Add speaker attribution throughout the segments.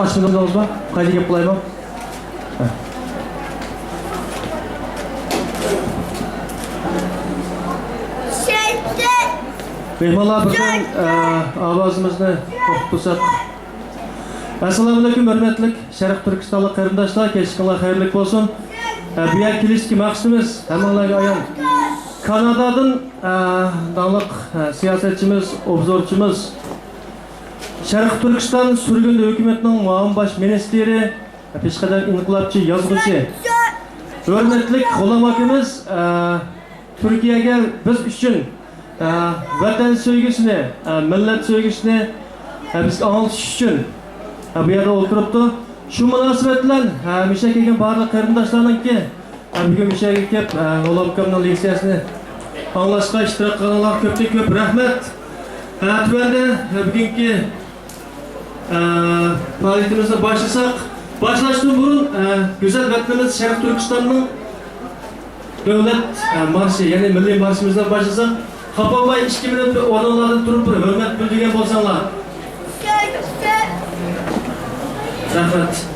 Speaker 1: Açmadığımız olmaz mı? Kaydı yapılayım mı? Mehmanlar birden avazımızı tutsak. Assalamualaikum hürmetlik Şərq Türkistanlı qarindoshlar, kechqurunlar xayrli olsun. Bu yer kelishki maqsadimiz hammalarga ayon. Kanadadan davlat siyasetçimiz, obzorchimiz Şərq Türkistan sürgün hükümetinin muavin baş ministeri, peshqadam inqilobchi yozuvchi. Hürmetlik ulamomiz Türkiye'ye biz üçün vatan sevgisini, millet sevgisini bizga anglatish uchun bu yerda o'tiribdi. Shu munosabat bilan misha kelgan barliq qarindoshlarningki bugun mishaga kelib ulamomining leksiyasini anglashga ishtirok qilganlar ko'p rahmat. Tuvanda bugungi faoliyatimizni başlashdan burun güzel vatanimiz Şərq Türkistan'ın devlet marşı, yani milli marşımızdan başlasak, kapalmay 2 minut odalardan durup hürmet bildiğin bolsanlar. Rahmet.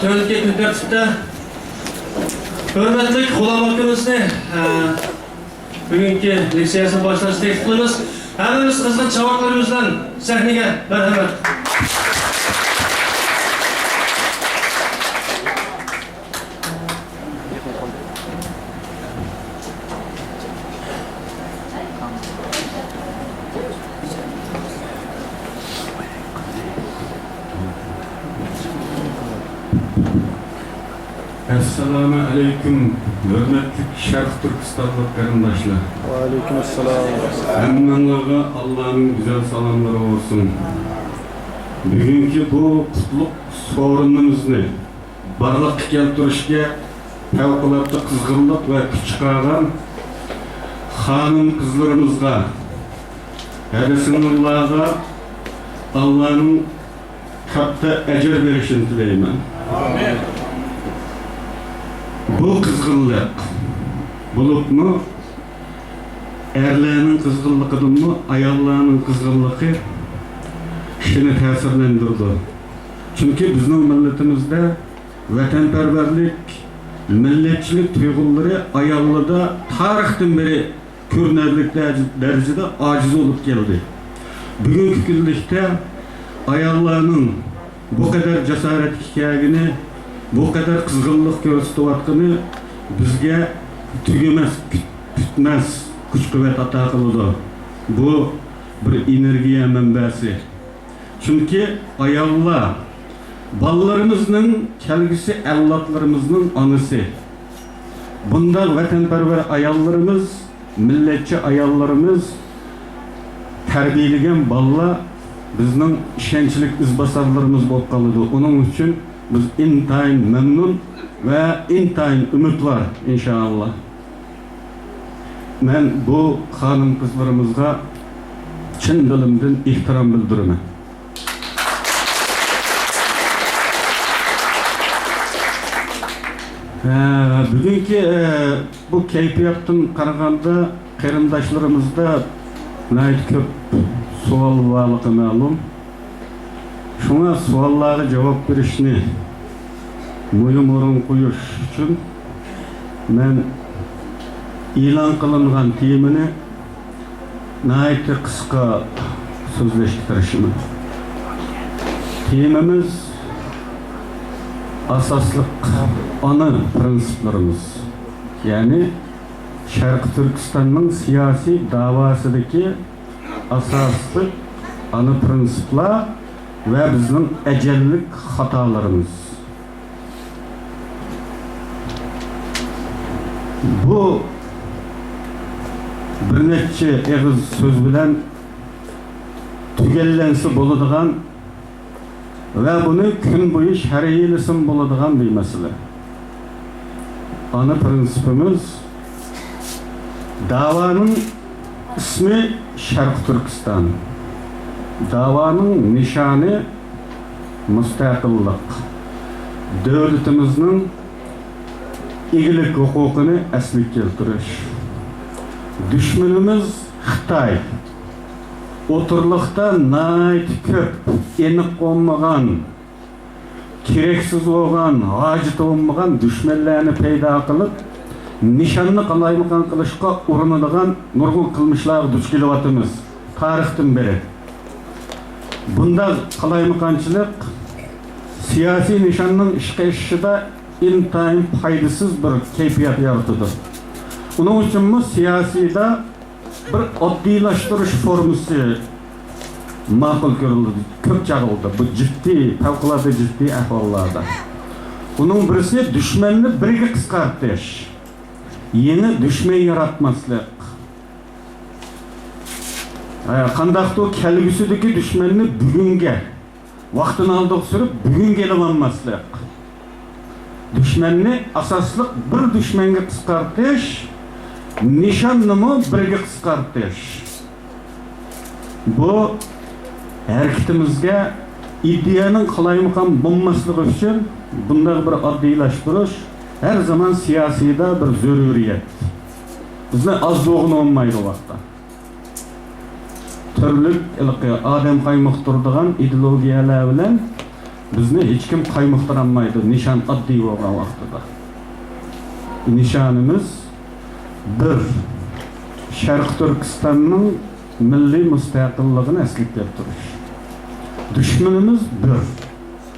Speaker 1: tövlükке kun tertipte hürmetli kulamakımızı bugünkü leksiyasını başlaşı teklif kılımız. Hemimiz kızgın çabaklarımızdan sahneye merhamet.
Speaker 2: Assalamu alaikum, hürmetli Şarkı Türkistanlık karındaşlar.
Speaker 3: Aleykümselam.
Speaker 2: Hammanlarga Allah'ın güzel salamları olsun. Bugünkü bu kutluk sorunumuzni barliq keltirishga favqulodda qizg'inlik va kuch chiqargan xonim qizlarimizga, Hadisinullohga Allah'ın katta ecir verishini tilayman.
Speaker 3: Amin.
Speaker 2: Bu kızgınlık bulup mu erlerinin kızgınlıkıdır mı ayallarının kızgınlığı kişini tesirlendirdi. Çünkü bizim milletimizde vatanperverlik, milletçilik duyguları ayallıda tarihten beri görünürlük derecede aciz olup geldi. Bugünkü günlükte ayallarının bu kadar cesaret hikayeni, bu kadar kızgınlık gösterdiğini bizge tügemez, bitmez güç kuvvet ata kıldı. Bu bir enerjiye menbesi. Çünkü ayallar ballarımızın kelgisi, evlatlarımızın anısı. Bunda vatanperver ayallarımız, milletçi ayallarımız terbiyeligen ballar bizning ishonchli izbosarlarimiz bo'lib qoladi. Onun için biz intayin memnun ve intayin ümit var inşallah. Ben bu hanım kızlarımızga çın dilimden ihtiram bildirimen. Bugünkü bu keyfiyatın qaraganda qarindoshlarımızda ko'p savol borligi ma'lum. Şuna suallara cevap verişini mühim orun koyuş için ben ilan kılıngan temini nahayeti kıska sözleştirişimi. Temimiz asaslık ana prensiplerimiz. Yani Şarkı Türkistan'ın siyasi davasındaki asaslı ana prensipler ve bizim ecellik hatalarımız. Bu bir neçe eğiz söz bilen tügellensi boladigan ve bunu gün boyu şer'iylisin boladigan bir mesele. Ana prensipimiz davanın ismi Şarkı Türkistan. Davanın nişanı müstakillik. Devletimizin iyilik hukukunu eslik keltiriş. Düşmanımız Xitay. Oturlukta nait köp, enik olmagan, gereksiz olgan, acıt olmagan düşmanlarını peyda kılıp nişanını kalaymakan kılışka uğrunadagan nurgun kılmışlar duç kelivatımız. Tarihten beri. Bunda kalaymakançılık siyasi nişanının işkayışıda intayin faydasız bir keyfiyat yaratıdı. Onun için bu siyaside bir oddilaştırış formusu makul görüldü, köp çağıldı. Bu ciddi, fevkalade ciddi ahvallarda. Bunun birisi düşmanını birge kıskartış. Yeni düşman yaratmaslık. Qandaqda o kelgüsüdeki düşmanını bugünge, vaxtını aldık sürüp bugün gelip almaslık. Düşmanını asaslık bir düşmanga kıskartış, nişanını birge kıskartış. Bu hareketimizge ideyanın kalaymakan bulmaslığı için bunda bir addilaştırış her zaman siyaside bir zörüriyet. Bizde az doğun olmaydı o vaxtda. Türlük adam kaymak durduğun ideologiyalar bilen bizni hech kim qaymıqtıranmaydı. Nişan addi bo'lgan vaqtida. Nişanımız bir Sharq Turkistonning milliy mustaqilligini esliklab turish. Düşmanımız bir.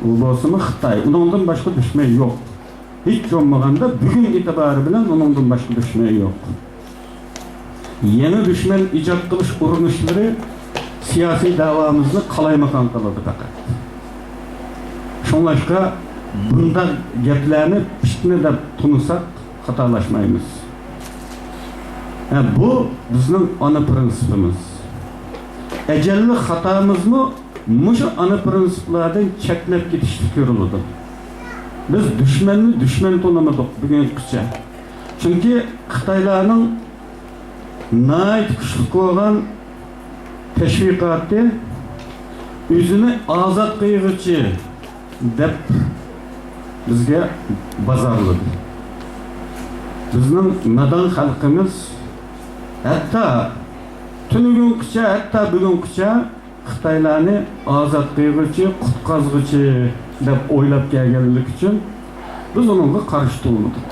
Speaker 2: U bo'lsa Xitoy. Uningdan boshqa dushman yo'q. Hech bo'lmaganda bugun e'tibori bilan uningdan boshqa dushman yo'q. Yeni düşman ijod qilish urinishlari siyosiy da'vomizni qalaymagan qiladi faqat. Shunlashqa bunda gaplarni fitna deb tunsak xatolaşmaymiz. Bu bizning ana prinsipimiz. Ecelli xatamızmı mushu ana prinsiplardan chetlab ketishni ko'riladi. Biz düşmanni düşman tanamadik bugungacha. Chunki Xitoylarning nayt kuchli bo'lgan teşvikatı özünü azat qilguvchi deb bizga bazarladı. Bizning nadan xalqimiz hatta tunugungacha, hatta bugungacha Xitoylarni azat qilguvchi, qutqazguvchi deb o'ylab kelganlik uchun biz onunla qarshi turmadik.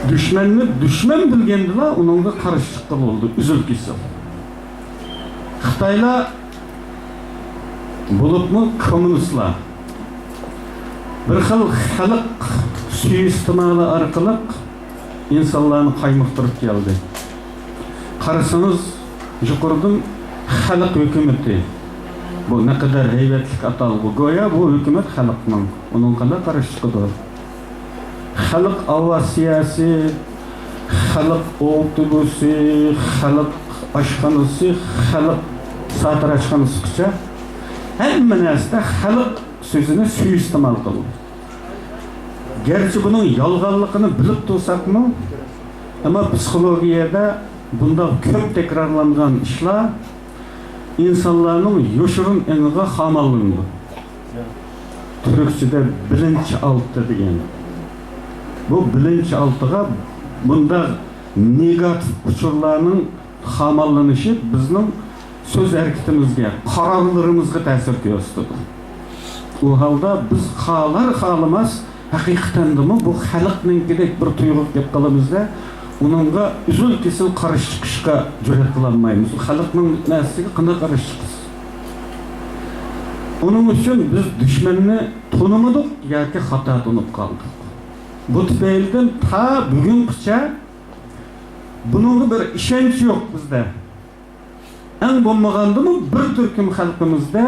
Speaker 2: Düşmanni düşman bilgandilar, onunla qarshi chiqqan bo'ldi, uzil-kesil. Xitoylar bo'libmi kommunistlar bir xil xalq suiistimoli orqali insonlarni qaymoqtirib keldi. Qarasangiz, yuqoridan xalq hukumati. Bu ne kadar heyvetlik atalgı goya, bu hükümet xalqning. Onun qanday qarshi chiqdi? Xalq avaz siyasi, xalq avtobusi, xalq oshxonasi, xalq satır açkanısıqcha hamma narsada xalq so'zini suiiste'mol qiladi. Gerçi bunun yolg'onligini bilib tursakmı, ama psikologiyada bunda ko'p tekrarlangan ishlar insonlarning yoshirun eniga hamallanadi. Türkçede bilinç altı degan. Bu bilinç altıga bunda negatif uçurlarning hamallanışı bizning söz hareketimizge, kararlarımızga ta'sir ko'rsatadi. O halda biz xalamaz haqiqatan bu xalqninkidek bir tuyg'u deb qalamizda uningga uzul-kesil qarshi chiqishga jur'at qilolmaymiz. Xalqning narsiga qanday qarshi chiqamiz? Onun uchun biz dushmanni tanımadik yoki xato tanib qoldik. Bu tufaylidan ta bugungacha buningga bir ishonch yo'q bizda. En bo'lmagandimi bir turkum xalqimizda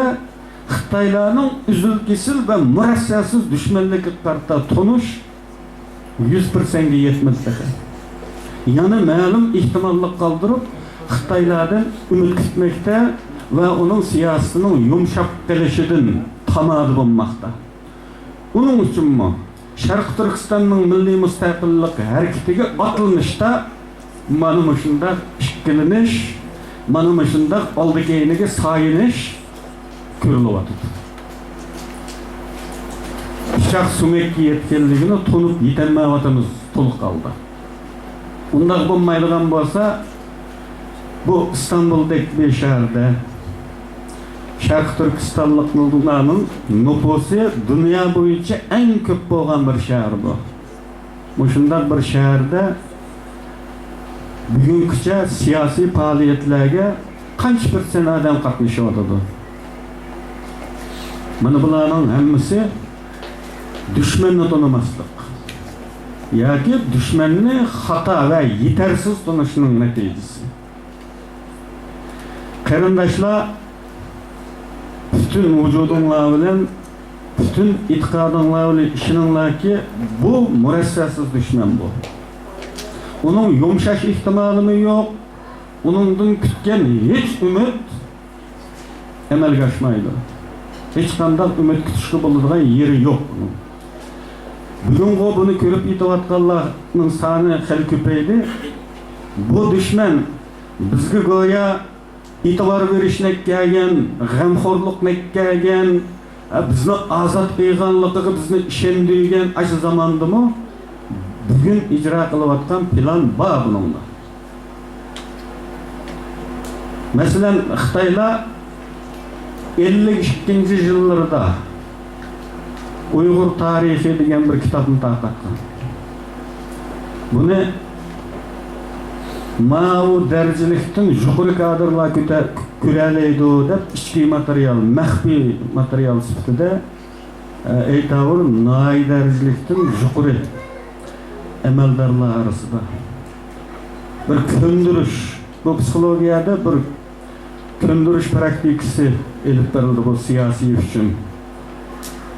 Speaker 2: Xitoylarning uzul-kesil va murassasiz dushmanlikka qarta tonish 100% ga yetmadi. Yani ma'lum ehtimollik qoldirib Xitoylardan umid kutmoqda va uning siyosatining yumshab kelishidan tamad bo'lmoqda. Uning uchunmi Sharq Turkistonning milliy mustaqillik harakatiga otilishda mana shunday ikkilanish, mana shunday oldi-keyniga sayinish ko'rilyapti. Shaxs sumakka yetganligini tunib yetolmayotimiz to'liq qoldi. Undaq bo'lmaydigan bo'lsa, bu İstanbul'dek bir shaharda Sharq Turkistonliklarning nufusi dunyo bo'yicha eng ko'p bo'lgan bir shahar bu. Shunday bir shaharda bugungacha siyosiy faoliyatlarga qancha % odam qatnashyapti? Mana bularning hammasi dushmanni tanimaslik yoki dushmanni xato va yetarsiz tanishning natijasi. Qarindoshlar, bütün vücudunla bilen, bütün itikadınla bilen işininglarki bu murassasiz düşman bu. Onun yumshash ihtimoli yo'q. Uningdan kutgan hech umid amalga oshmaydi. Hech qanday umid kutishga bo'ladigan yeri yo'q uning. Bugun buni ko'rib yetayotganlarning soni xil ko'paydi. Bu dushman bizga go'yo e'tibor berishni kelgan, g'amxo'rlikni kelgan, bizni azod qilganligiga bizni ishondirgan ash zamondami bugun ijro qilayotgan plan bor buningda. Masalan, Xitoylar 52 yıllarda Uyghur Tarihi degan bir kitobni tarqatgan. Buni ma'u darajalikdan yuqori kadrlar ko'ralaydi deb ichki material, maxfiy material sifatida aytavur noy darajalikdan yuqori amaldorlar orasida bir ko'ndirish, bu psixologiyada bir ko'ndirish praktikasi elib berildi bu siyosiy uchun.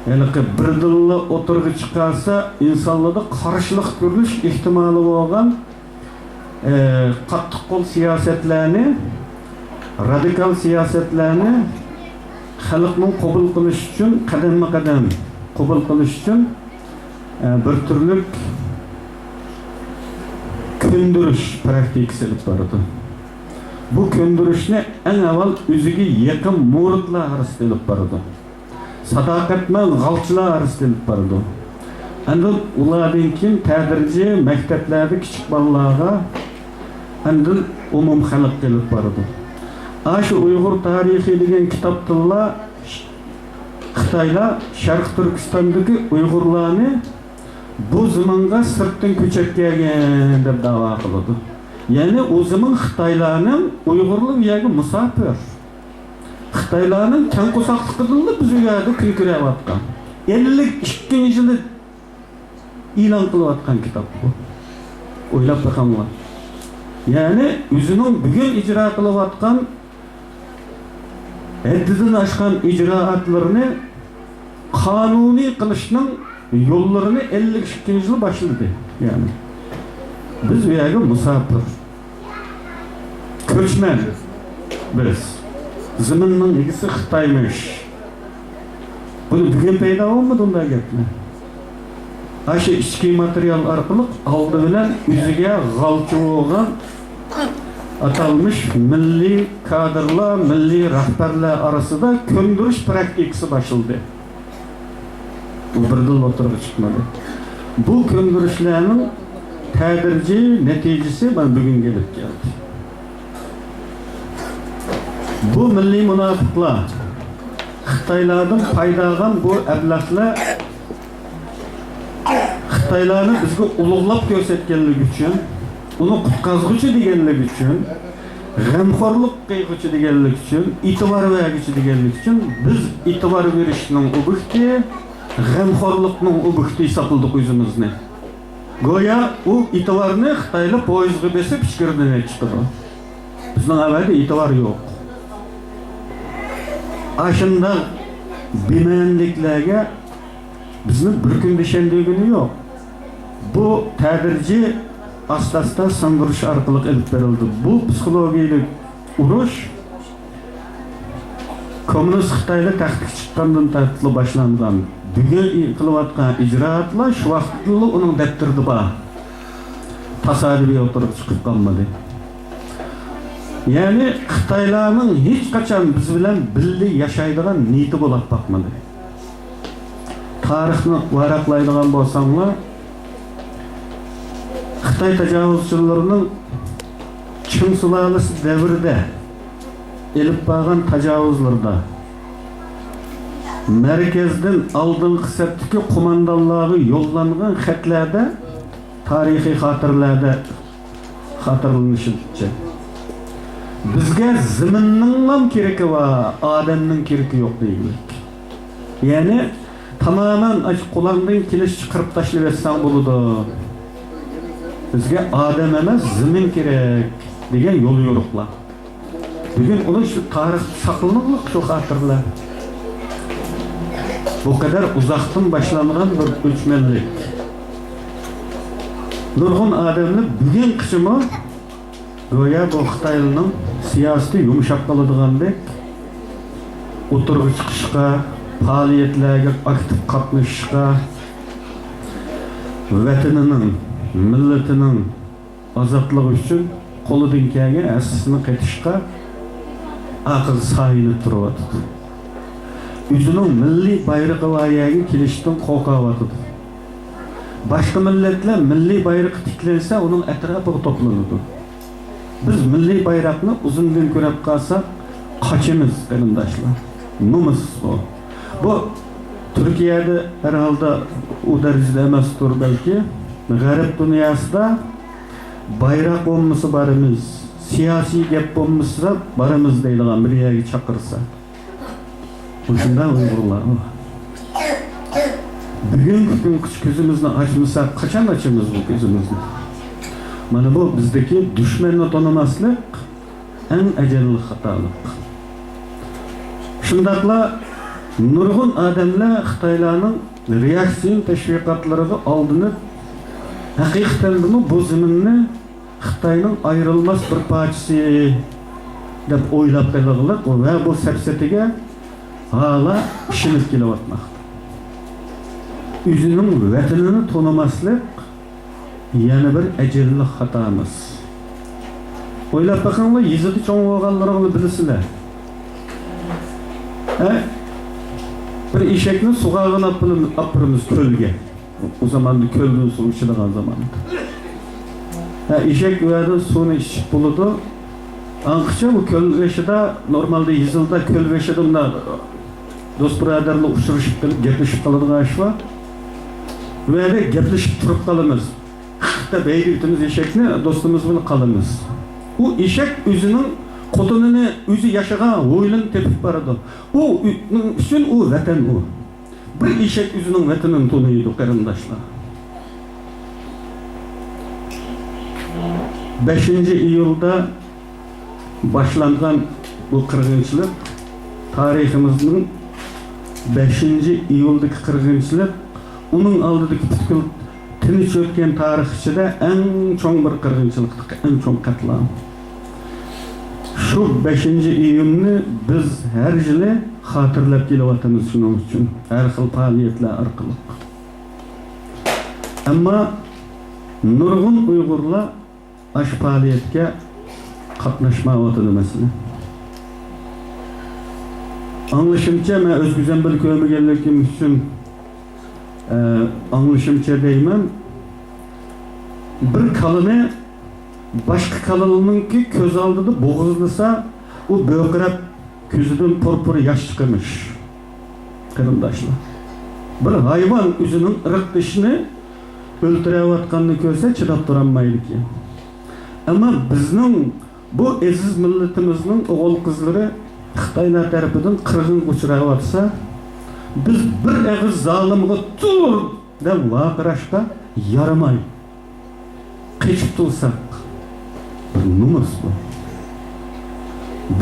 Speaker 2: Yani bir dilla o'tirg'i chiqarsa insonlarda qarshilik ko'rish ehtimoli bo'lgan qattiq qo'l siyosatlarni, radikal siyosatlarni xalqning qabul qilish uchun qadamma-qadam qabul qilish uchun bir turli ko'ndirish praktikasi olib boradi. Bu ko'ndirishni eng avval o'ziga yaqin muridlar orasida olib boradi. Sadoqatman g'alchilar orasida olib boradi. Endi ulardan keyin tadrijiy maktablarda kichik bolalarga endi umum xalqqa olib boradi. Shu Uyg'ur tarihi degan kitobda Xitoylar Sharq Turkistondagi Uyg'urlarni bu zamonga sirtdan ko'chib kelgan deb da'vo qiladi. Yani o zaman Xitoylarning Uyg'urlar u yerga musofir. Xitoylarning keng qo'saqliqida biz u yerda kun ko'rayotgan. 52-yilda e'lon qilayotgan kitob bu. O'ylab bakamlar. Yani o'zining bugun ijro qilayotgan haddidan oshgan ijroatlarini qonuniy qilishning yo'llarini 52-yilda boshladi. Yani biz u yerga musofir, ko'chman biz. Zaminning egisi Xitoymish. Buni bugun paydo bo'lmadi unday gaplar. Shu ichki material orqali oldi bilan o'ziga g'alchi bo'lgan atalmış milliy kadrlar, milliy rahbarlar orasida ko'ndirish praktikasi boshlandi. Bu bir yil o'tirib chiqmadi. Bu ko'ndirishlarning tadrijiy natijasi mana bugun kelib keldi. Bu milliy munofiqlar Xitoylardan paydagan bu ablahlar Xitoylarni bizga ulug'lab ko'rsatganligi uchun, uni qutqazg'uchi deganligi uchun, g'amxo'rlik qilg'uchi deganligi uchun, e'tibor berguvchi deganligi uchun biz e'tibor berishning ob'ekti, g'amxo'rlikning ob'ekti hisobladik o'zimizni. Go'yo u e'tiborni Xitoylar poyezdga besib ichkaridan chiqadi. Bizning avvalda e'tibor yo'q. Aşında bimenliklerge bizim bir gün düşendiğini yok. Bu tedirici asla sandırış arkalık elip verildi. Bu psikolojik uruş Komünist Xitoyda taxtga chiqqandan tartibli boshlangan. Bugun qilayotgan ijroatlar shu vaqtda uning daftarida bor. Tasodifiy o'tirib chiqib qolmadi. Yani Xitoylarning hech qachon biz bilan birga yashaydigan niyati bo'lib boqmadi. Tarixni varaqlaydigan bo'lsanglar, Xitoy tajovuzchilarining Qing sulolasi davrida elib borgan tajovuzlarda merkezden aldığın kısaptaki kumandanlığı yollanğan xatlarda tarihi hatırlarda hatırlanışıdırca. Bizge ziminning kereki var, adamning kereki yok deylik. Yani tamamen açık kulağından kiliş çıkarıp taşlayıp etsen buludu. Bizge adam emas, zimin kerek degan yol yo'riqlar. Bugün onu şu tarih saklanıqlık şu hatırlar. Bu kadar uzaktan başlanğan bir göçmenlik. Nurg'un adamlar bugün qismi go'yo bu Xitoyning siyosati yumshoq qiladiganidek o'tirib chiqishga, faoliyatlarga aktiv qatnashishga, vatanining, millatining ozodligi uchun qo'lidan kelgan asosini qaytishga aql sayilib turyapti. O'zining milliy bayrog'i voyaga kelishdan qo'rqyapti. Başka milletler milliy bayrak tiklense onun etrafı toplanırdı. Biz milliy bayrakni uzundan ko'rib qalsak, qaçimiz qarindoshlar. Numus bu. Bu Türkiye'de herhalde o derecede emasdır belki. Garip dünyasında bayrak olması barımız, siyasi gap olması barımız deyilgan bir yerge çakırsa. Uşunda Uygurlar. Bugünkü gün gözümüzni açmasak, kaçan açımız bu gözümüzni? Mana bu bizdeki düşmanını tanımaslık en ecelli hatalık. Şundakla nurgun adamlar Xitaylarning reaksiyon teşvikatlarını aldınıp hakikaten bunu bu zeminni Xitayning ayrılmaz bir parçası deb oylab qilganlik ve bu sepsetiga hala işinib kelyapmakta. Özünün vatanını tanımaslık yana bir ecelli hatamız. Oylab bakınlar, yezidi çoğun olganlarını bilisizler. Bir eşekni sugağına apırımız kölge. O zaman da kölgün suyu içilen zamanında. Eşek uyardı suyunu içip buludu. Anqıça bu köl veşide normalde yezilda köl veşide dost biraderle uçuruşup gelip gepleşip kalırdı aşva. Ve de gepleşip turup kalımız. Hatta beyli ütümüz eşekni dostumuz bunu kalımız. O eşek özünün kotununu özü yaşagan oylun tepip baradı. O üçün o vatan o. Bir eşek özünün vatanını tanıydı karındaşlar. 5 iyulda başlangan bu kırgınçılık tarihimizin 5 iyuldaki kırgınçılık onun aldıdaki bütün tinç ötken tarihçide en çoğun bir kırgınçılık, en çoğun katliam. Şu 5 iyunni biz her yılı hatırlap kelyapmiz şunun üçün, her xil faaliyetler arqılı. Ama nurgun Uygurlar aş faaliyetke qatnaşmaýatydy mesele. Anlaşımça men öz güzel bir kömürgenlikim üçün anlaşımça deymen bir kalını başka kalınınki köz aldıdı boğuzlusa o böğürep közüdün purpur yaş çıkırmış kırımdaşlar. Bir hayvan üzünün ırık dişini öldürüyatkanını görse çıdap duranmaydı ki. Ama bizning bu aziz milletimizning oğul kızları Xitaylar tarafından kırgın uçurayatsa biz bir ağız zalimga dur deb vaqirashga yaramay qechib tursak numus bu.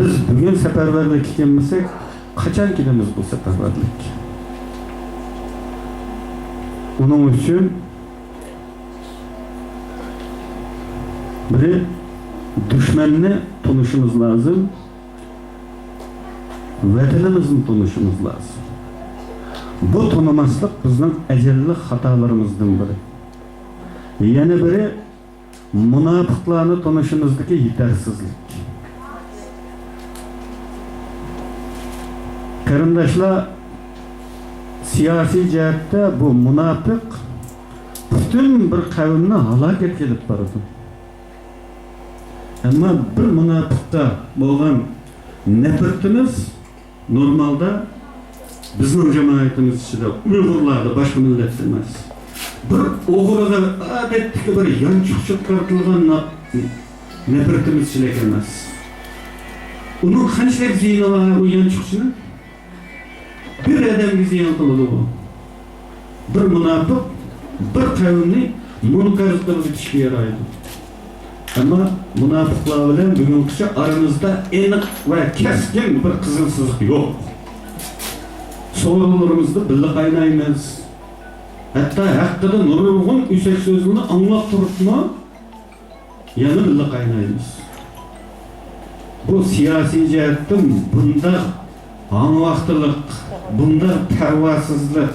Speaker 2: Biz bugün seferberlik kelmesek qachon kelamiz bu seferberlik? Onun için biri düşmanını tanışımız lazım, vatanımızın tanışımız lazım. Bu tanımaslık bizden ecelli hatalarımızdan biri. Yana biri münafıklarını tanışımızdaki yetersizlik. Karındaşlar siyasi cihette bu münafık bütün bir kavimni halaket kelip baradi. Ama bir münafıkta bolgan nefretimiz normalde bizim cemaatimiz içinde Uygurlarda başka millet demez. Bir oğulaga adetdeki bir yançıkçık tartılgan nefretimiz içine gelmez. Onun qanchalik ziyini var o yançıkçını? Bir adam ziyan kıldı bu. Bir münafık bir kavimni munkarlıklarını bitişke yaraydı. Ama münafıklar bilen bugünkü aramızda aniq ve keskin bir kızılsızlık yok. Sorularımızda birlik aynaymiz. Hatta hakkında nurgun üsek sözünü anlap turupma yana birlik aynaymiz. Bu siyasi cihetten bunda anvaktılık, bunda pervasızlık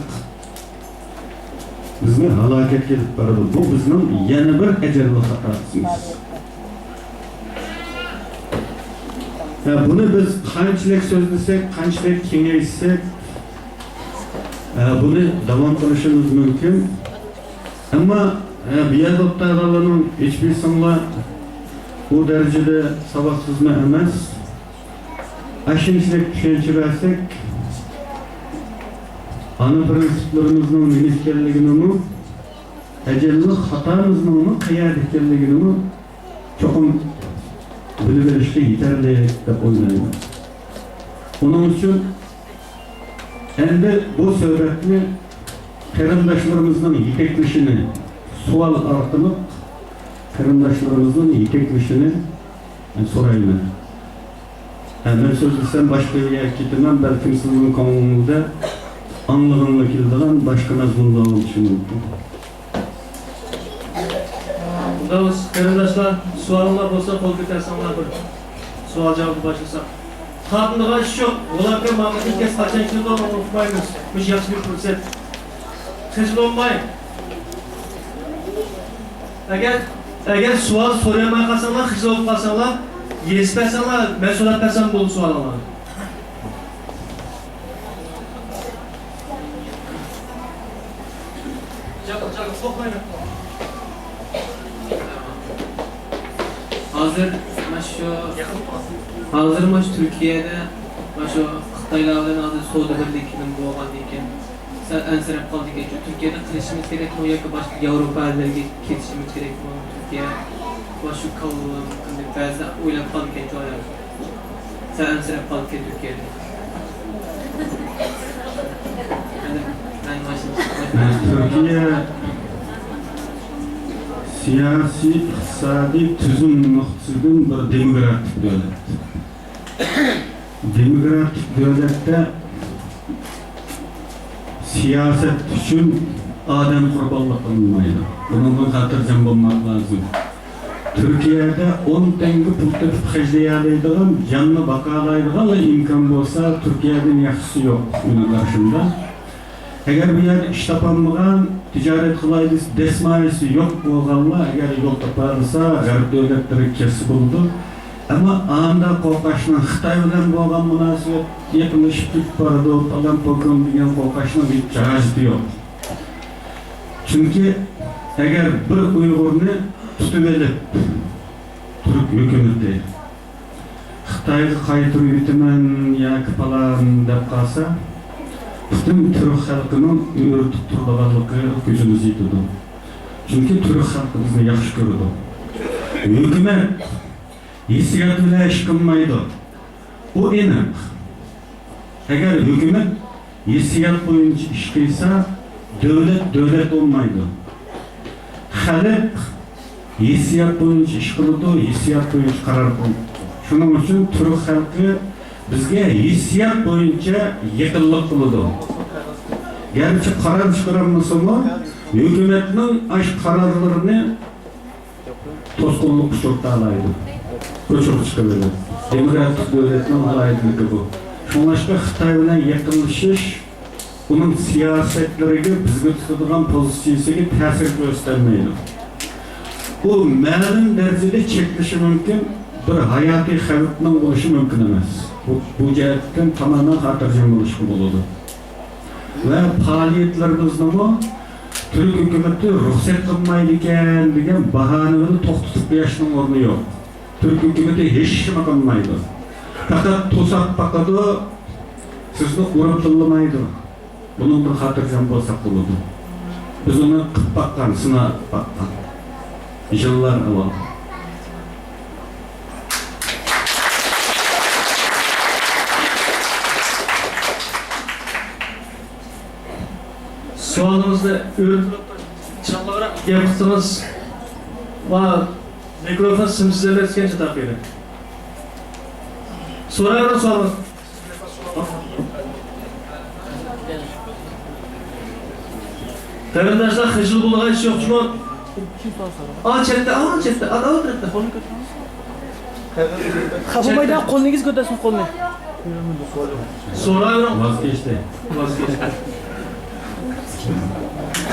Speaker 2: bizni halaket edip baradi. Bu bizning yana bir ecelli hatasımız. Bunu biz qanchalik so'zlasak, qanchalik kengaytsak, bunu davom qilishimiz mumkin. Ama biyadotlarning hiçbir sınla bu derecede savaksızma emas. Aşınçılık düşünce versek, ana prensiplerimizin minikkelligini ecelini hatamızın kıyad etkenligini çokum bilgileşti yeterli dep oylayman. Onun için endi bu söhbetni qarindoshlarımızın yeteklişini sual orqali qarindoshlarımızın yeteklişini so'rayman. Ben so'zlasam boshqa yerga ketaman, balkim sizning ko'nglingizda anlig'inli keladigan boshqa mazmunlar bo'lishi mumkin.
Speaker 1: Unda qarindoshlar savollar bo'lsa qo'l ko'tarsanlar bir savol javob boshlasak. Xatınlığa iş yok. Olarken Mahmut'un kes kaçan kilde olmalı unutmayınız. Müş yaxşı bir fırsat. Xecil olmayın. Eğer sual soruyamay kalsanlar, xecil olup kalsanlar, yespersanlar, mesulat persan bolu sual alalım. Cakıl, sokmayın.
Speaker 4: Hazır maç Türkiye'de maço Xitaylardan hazır Suudi birlikinin bo'lgan ekan. Sen ensirab qoldik ekan. Türkiye'de qilishimiz kerakmi yoki boshqa Yevropa ellariga ketishimiz kerakmi? Türkiye boshqa qolgan qanday ba'zi o'ylab qoldik ekan joylar. Sen ensirab qoldik Türkiye'de.
Speaker 2: Türkiye siyasi, iqtisadi tüzüm nuqtasidan bir demokratik devlet. Demokratik devlette siyaset üçün adam qurbanlık qilmaydi. Bunun xatirjam bo'lmoq lazım. Türkiye'de 10 tenge pul tepib xarjlaydigan, canını baqalaydigan imkon bo'lsa, Türkiye'den yaxshisi yo'q mening qarashimda. Eğer bir yer iş tapanmagan, ticaret kılaydı desmayesi yok bo'lganlar, eğer yol taparsa, garip devletleri kesip buldu. Ama anda qo'rqashni Xitoy bilan bo'lgan munosabat yaqinlashib ketib boradi, talan pokon degan qo'rqashni hech jahati yo'q. Chunki eğer bir Uyg'urni tutib olib, Türk hukumati Xitoyga qaytirib yetaman yoki falan deb qolsa, bütün Türk halkının öğretip turduğanlığı gözümüz yetiyordu. Çünkü Türk halkı bizni yaxşı gördü. Hükümet hissiyat bile iş kılmaydı. O enak. Eğer hükümet hissiyat boyunca iş kıysa, devlet olmaydı. Halk hissiyat boyunca iş kıldı, hissiyat boyunca karar kıldı. Şunun için Türk halkı bizge hissiyat boyunca yakınlık kıldı. Gerçi karar çıkaramasa mı, hükümetinin aş kararlarını toskunluk kusurda alaydı. Köçük çıkabilir. Demokratik devletinin alaydılığı bu. Şunlaşka Xitay bilen yakınlaşış, bunun siyasetlerine bizge tutulan pozisyonuna tesir göstermeydi. Bu məlum derecede çekilişi mümkün, bir hayati xavfning oluşu mümkün emas. Bu cihetten tamamen hatırcam oluşu buludu. Ve faaliyetlerimizde bu Türk hükümeti ruhsat kılmaydiken degan bahanını to'xtatib qo'yishning o'rni yo'q. Türk hükümeti hiç nima qilmaydi. Faqat to'saq baqadi, sizni urib tillamaydi. Bunun bir hatırcam bo'lsak bo'ladi. Biz uni qilib baqqan, sinab baqqan. Yıllar avval.
Speaker 1: Sualımızda öğretip çalılarak yaptınız. Mikrofon simsizlerle etkençe takıyla. Sorayalım sualımız. Qarindoshlar xijil bo'lgan ish yo'q chunki chetda, ada o'tiribdi.
Speaker 5: Xafamaydan qo'lingiz ko'tarsin qo'lni.
Speaker 1: So'rayman.
Speaker 2: Vazgeçti.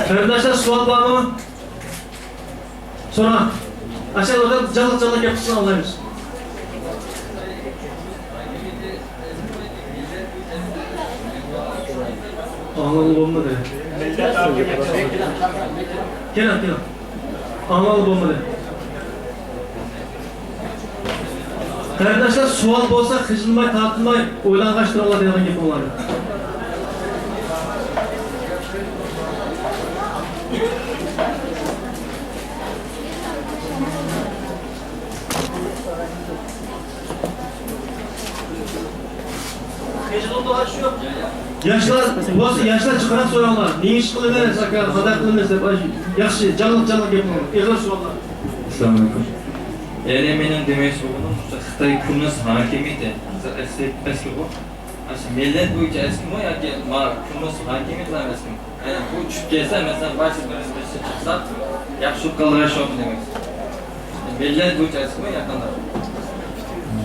Speaker 1: Qarindoshlar savol bormi? So'ra. Aşağıda canlı yapısını alayız. Anlalı olmadı. Gel. Anlalı olmadı. Arkadaşlar sual bolsa, hıcılmay, tartılmay, oylanğaştırırlar degan gep boladi. Yaşlar, bu yaşlar çıkarak soruyorlar. Ne iş kılınır, sakar, hadak kılınır, yaxşı, canlık yapalım. Eğer soruyorlar.
Speaker 6: Assalamualaikum. Yani benim demek olduğum Xitoy Kommunist hakimiyeti eski bu. Aslında millet bu için eski mi ya ki Kommunist hakimiyeti var eski mi? Yani bu Türkiye'de mesela başka bir çıksa yaxşı kalır şu demek. Millet bu için eski mi yakınlar?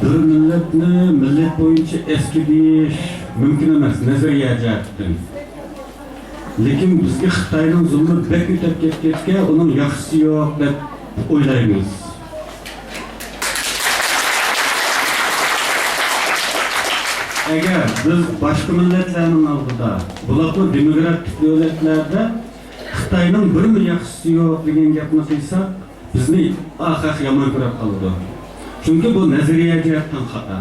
Speaker 2: Bir millet boyunca eski deyiş mümkün emas nazariya jihatdan. Lekin bizga Xitoyning zulmi bek o'tib ketgach, uning yaxshisi yo'q deb o'ylaymiz. Agar biz boshqa millatlarning oldida, bularni demokratik davlatlarda Xitoyning birmi yaxshisi yo'q degan gapni qilsak, bizni axaq yomon ko'rib qoladi. Chunki bu nazariya jihatdan xato.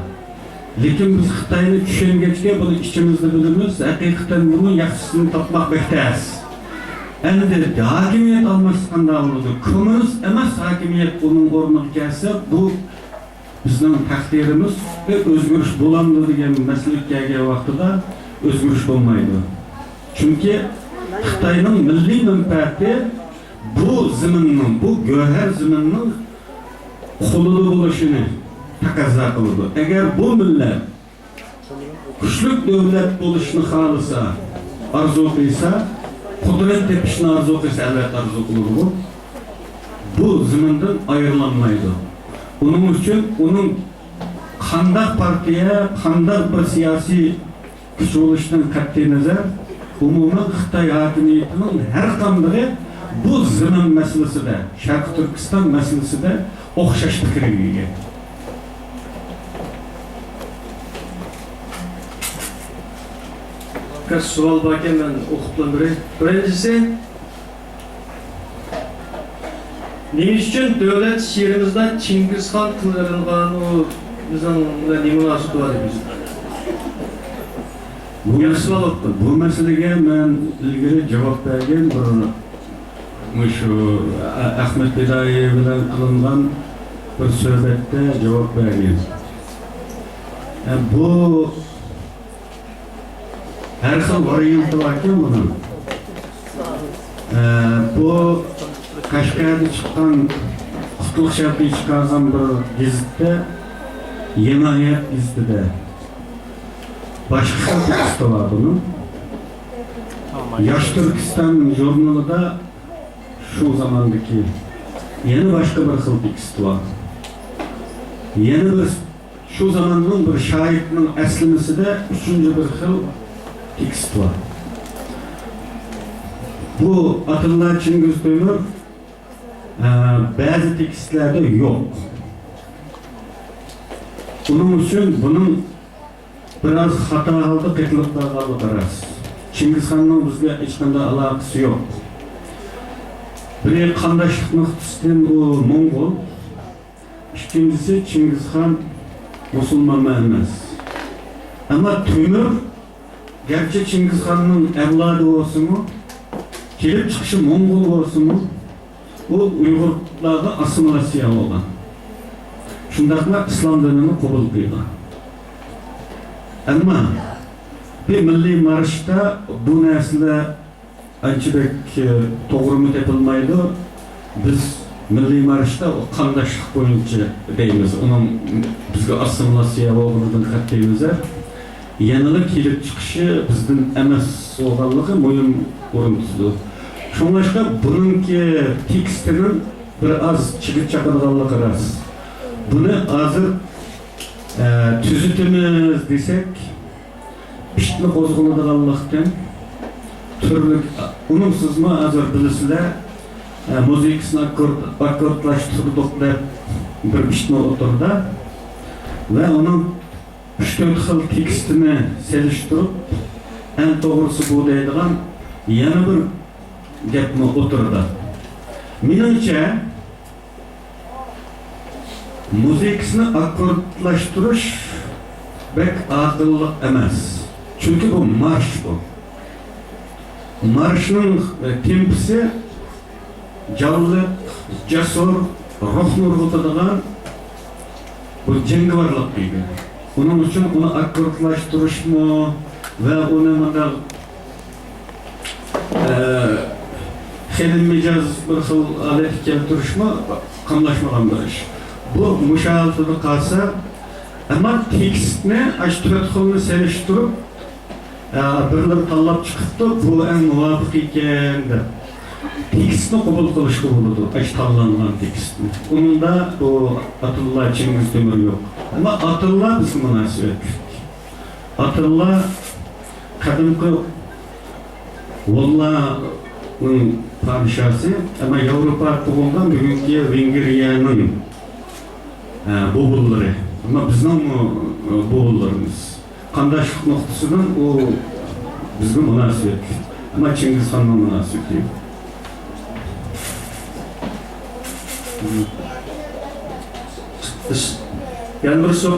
Speaker 2: Lekin biz Xitoyni tushungachga buni ichimizda bilamiz, haqiqatan buni yaxshisini topmoq bektas. Endi hokimiyat almashqanda bo'ladi. Kommunist emas hokimiyat uning o'rniga kelsa, bu bizning taqdirimiz ve o'zgarish bo'ladi degan masalaga kelgan vaqtida o'zgarish bo'lmaydi. Chunki Xitoyning milliy manfaati bu zaminning, bu go'har zaminning qo'lida bo'lishini taqozo qiladi. Agar bu millat kuchli davlat bo'lishni xohlasa, arzu qilsa, qudrat tepishni arzu qilsa, albatta arzu qiladi. Bu zamindan ayrilanmaydi. Onun için onun qanday partiya, qanday bir siyosiy kuch bo'lishdan qat'iy nazar, umuman Xitoy hokimiyatining har qanday bu zamin masalasida, Sharq Turkiston masalasida o'xshash fikrga ega.
Speaker 1: Birkaç sual varken ben okutlam birincisi, ne için devlet şiirimizde Çingiz Han kılırılgan o bizden ne münasebeti var bizim? Yaxşı sual oldu.
Speaker 2: Bu meselege ben ilgili cevap bergen bir şu Ahmet Bedayi bilen kılıngan bir söhbette cevap bergen. Bu her xil variantı varken bunun. Bu Qashqarda chiqqan Qutlug' shartli chiqqan bir gazetda, Yemayat gazetida boshqa tekst var bunun. Yosh Turkiston jurnalida shu zamondagi yana boshqa bir xil tekst var. Yana bir shu zamonning bir shoirning aslimisida uchinchi bir xil tekst var. Bu Atilla Çingiz To'ymur bazı tekstlerde yok. Bunun için bunun biraz hatalı qiyinliklarga qaras. Çingiz Han'ның bizga hech qanday aloqasi yo'q. Bir qandaylik nuqtasidan u Mo'ngol, ikkinchisi Çingiz Han musulmon emas. Ama To'ymur gerçi Çingiz Han'ның evladı olsun-mu, kelib chiqishi Mo'ngol olsun-mu, o Uyg'urlarga assimilasiya olgan. Shundaqla islom dinini qabul qilgan. Ammo bir milliy marshda bu narsalar anchalik to'g'ri topilmaydi. Biz milliy marshda qandaylik bo'yicha deymiz. Uning bizga assimilasiya bo'lganidan qat'iy nazar, yanada kelib chiqishi bizdan emas bo'lganligi muhim o'rin tutadi. Şunlaşka bununki tekstinin bir az çıkıp çakırganlığı rast. Bunu azır tüzütümüz desek, piştli bozguladaganlıktan türlük, unumsuz mu azır bilisiler, müzikasını akkordlaştırdık deb bir piştli oturdu ve onun 3-4 xil tekstini seliştirip, en doğrusu bu deydigan yana bir gapni oturdi. Menimcha muzikasini akkordlashtirish bek aqlli emas. Chunki bu marsh bu. Marshning tempisi jonliq, jasur, ruhni urg'utadigan bu jangovarlik deydi. Onun için onu akkordlaştırışmı ve onu mıda mecaz bir xil alet keltirishmi qamlashmagan bir ish. Bu mushahaltada qalsa, ammo tekstni ashturat xilni selishtirib, birlar tanlab chiqibdi, bu eng muvofiq ekan deb. Tekstni qabul qilishga bo'ladi, ash tanlangan tekstni. Unda bu Atilla Chingiz Temur yo'q. Ammo Atilla bizga munosabat. Atilla qadimgi Vallahi padişahı ama Avrupa tug'ilgan bugungi Vengriyaning bo'g'ilları. Ama bizning bo'g'illarimiz. Qandaylik nuqtasidan u bizga munosabat. Ama Chingiz Xonning munosabati.
Speaker 1: Yani burası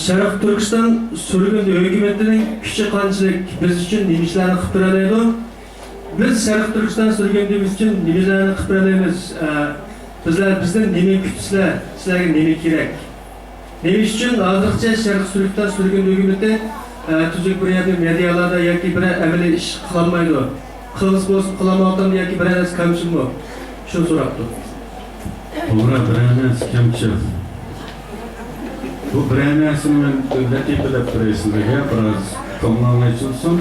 Speaker 1: Şərəf Türkistan sürgün hökumətinin küçü qançılıq biz üçün nimişlərini qıpıralıydı. Biz Şərəf Türkistan sürgündüyümüz üçün nimişlərini qıpıralıyız. Bizden nemi kütüsler, sizlerge nemi kirek. Nemiş üçün azıqca Şərəf Türkistan sürgün hökuməti tüzük bir yerdə medialarda yoki bir əməli iş qılanmaydı. Qılğız bolsun qılamaqdan yoki bir əməli kamçı mı? Şunu soraqdı.
Speaker 2: Doğru, bir əməli kamçı. Bu brendasını ben latifede presindege biraz konumlamaya çalışsam.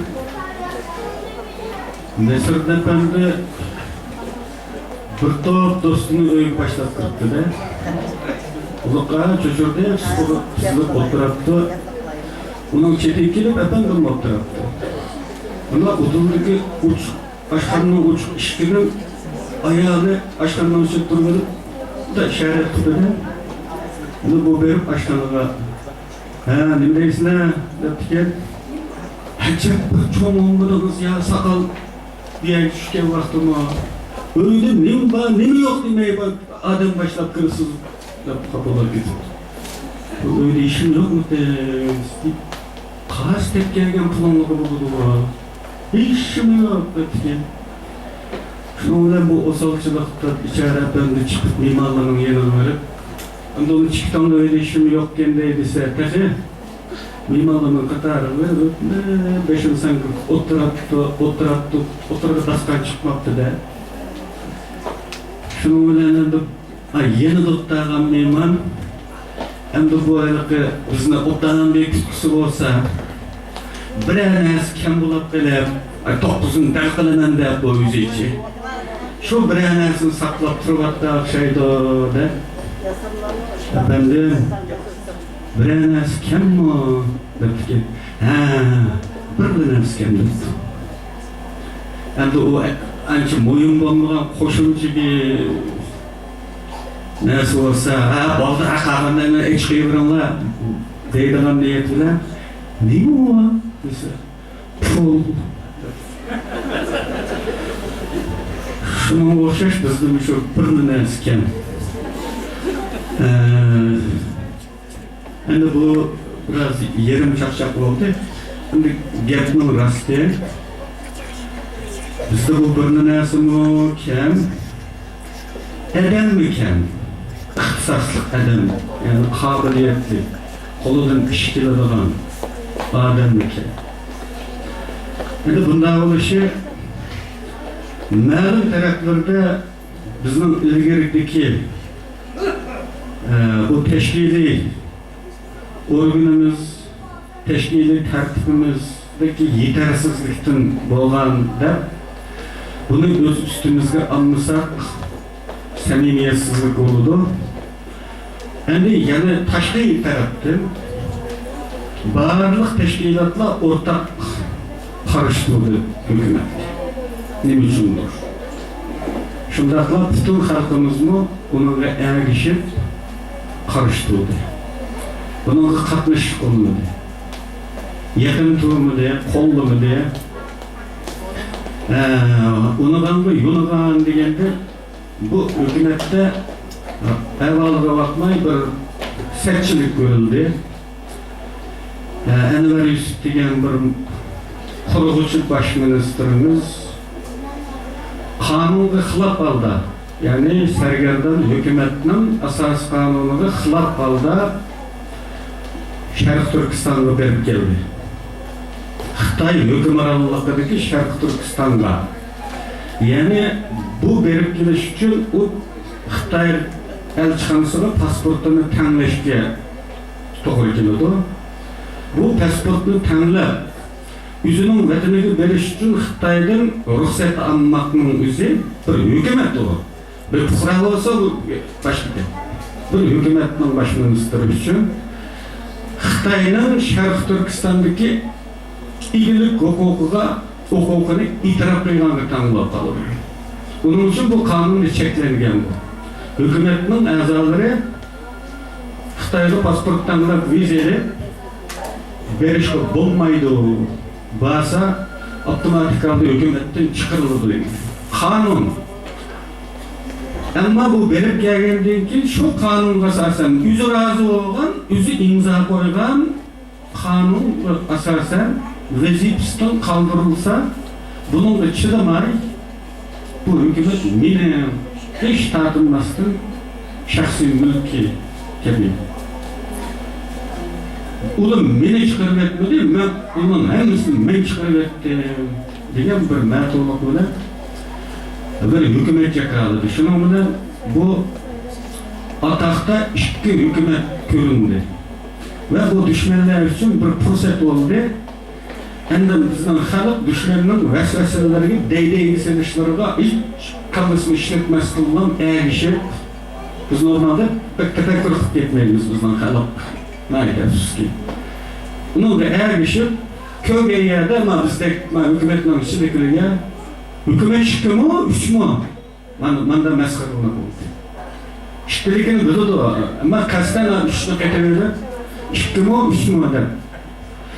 Speaker 2: Nesir'de bende bir top dostunu öyüp başlat kırdı da. Uluqa çocuğurda sızılıp oturaptı. Onun çeti kelip efendim oturaptı. Ona udundaki uç, aşkanın uç işkinin ayağını aşkanın uçup durmadı da işaret kıldı. Bunu bu verip aşkanıga ne bileysin deptiken hacep bir çoğunluğunuz ya sakal diye düşken vaktuma öyle nem var nem yok demeye bak adam başlap kırısız kapılar gidiyor. Öyle işim yok mu deyip kaç tepkiyen pulunluğu buldu var. İşim yok deptiken. Şundan bu osalçılıkta içeriden de çıkıp mimarların yerine verip Onun çıktanlı öyle işim yokken deydiyse tehi mimarlığının katarı verip beşin sanki oturdu daskan çıkmaptı da. Şunu bilen yeni dottağın mimar hem de bu aylıkı bizne ottağın bir kütküsü olsa bir anası kem bulup gelip 9'un dağılanan da bu yüzü içi. Şu bir anasını saklap turbatta şeydi da. Efendim, bir anası kim mi? Dedi ki, bir anası kim dedi. Hem de o anca moyun bulmadan koşulcu bir nesi olsa, baldır akağından hiç kıyıvırınlar deydiğin niyetiyle. Ne o? Dese, pul. Şunun okşaş bizden şu bir anası kim? Şimdi bu biraz yerim çakçak oldu. Şimdi gepnin rastı. Bizde bu bir nesi mi kem? Eden mi kem? İhtisaslık eden, yani kabiliyetli, kolundan işkili olan adam mi kem? Şimdi bunda oluşu malum taraflarda bizim ilgirideki bu teşkili organımız, teşkili tertibimizdeki yetersizlikten bolganda bunu öz üstümüzge almasak samimiyetsizlik oldu. Yani taşkı taraftan barlık teşkilatla ortak karıştırdı hükümet. Ne üçündür? Şundakla bütün halkımız mı bununla ergişip karıştırdı. Bununla katmış olmadı. Yakın turumu diye, kollu mu diye. Unugan mı, yunugan degende bu hükümette evvalıga bakmay bir sertçilik görüldü. Enver Yusuf degen bir kurgucu baş ministerimiz kanunga xilaf aldı. Yani sergerdan hükümetinin asas kanunuga xilaf aldı. Şarkı Türkistan'a berip geldi. Xitay hükümranlığındaki Şarkı Türkistan'a. Yani bu berip geliş için o Xitay elçixanasına pasportunu tanlashga to'g'ri keladi. Bu pasportni tanlab o'zining vataniga berish uchun Xitoydan ruxsat olmoqning o'zi bir hukumat u. Bir fuqaro bo'lsa bu boshqa. Bir hukumatning bosh ministri uchun Xitoyning Sharq Turkistondagi igilik huquqini e'tirof qilganini tanlab qoldi. Uning uchun bu qonunni cheklangan bu. Hükümetin a'zolari Xitoyga pasport tanlab viza berishga bo'lmaydi. Bo'lsa avtomatik ravishda hukumatdan chiqariladi. Qonun. Ammo bu berib kelgandan keyin shu qonunga asosan o'zi rozi bo'lgan, o'zi imzo qo'ygan qonun asosan vazifasidan qoldirilsa, bunga chidamay bu hukumat meni hiç tartılmasın şahsi mülki gibi. Ulan beni çıkarıp etmedi, ben ulan hemsini ben çıkarıp ettim diyen bir mətoluk bilen bir hükümet yakaladı. Şunun bilen bu atakta iki hükümet göründü. Ve bu düşmanlar için bir fırsat oldu. Hem de bizden halk düşmanının vesveselerine değdiği senişlerine hiç kalmasını işletmesi olan erişip biz normalde pek tefekkür etmeyiz bizden halk. Ne yapıyoruz ki? Bunu da erişip köy yerde ama bizde hükümetin içindeki ya hükümet çıktı mı, üç mü? Ben de meskarına oldu. İşbirlikini bildi o ama kasten üçünü getirdi. Çıktı mı, üç mü de.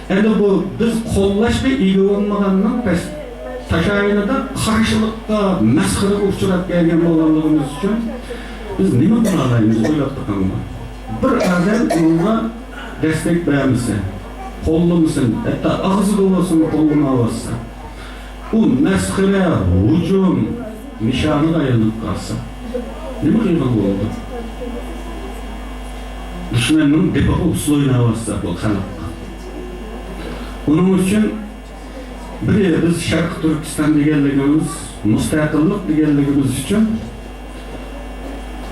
Speaker 2: Yani bu biz kollaşma iyi olmagandan pes taşayını da karşılıkta meskarı uçurak gelgen olanlarımız için biz ne mi bağlayımız oylattık ama. Bir adam onunla destek beğenmişse, kollu musun, hatta ağzı dolasın kolunu avazsa. Bu meskere, hücum, nişanı dayanıp kalsa. Ne mi kıyman oldu? Düşmanın depoku usuluyla avazsa bu kanalda. Onun için biz Şarkı Türkistan deganligimiz, mustaqillik deganligimiz için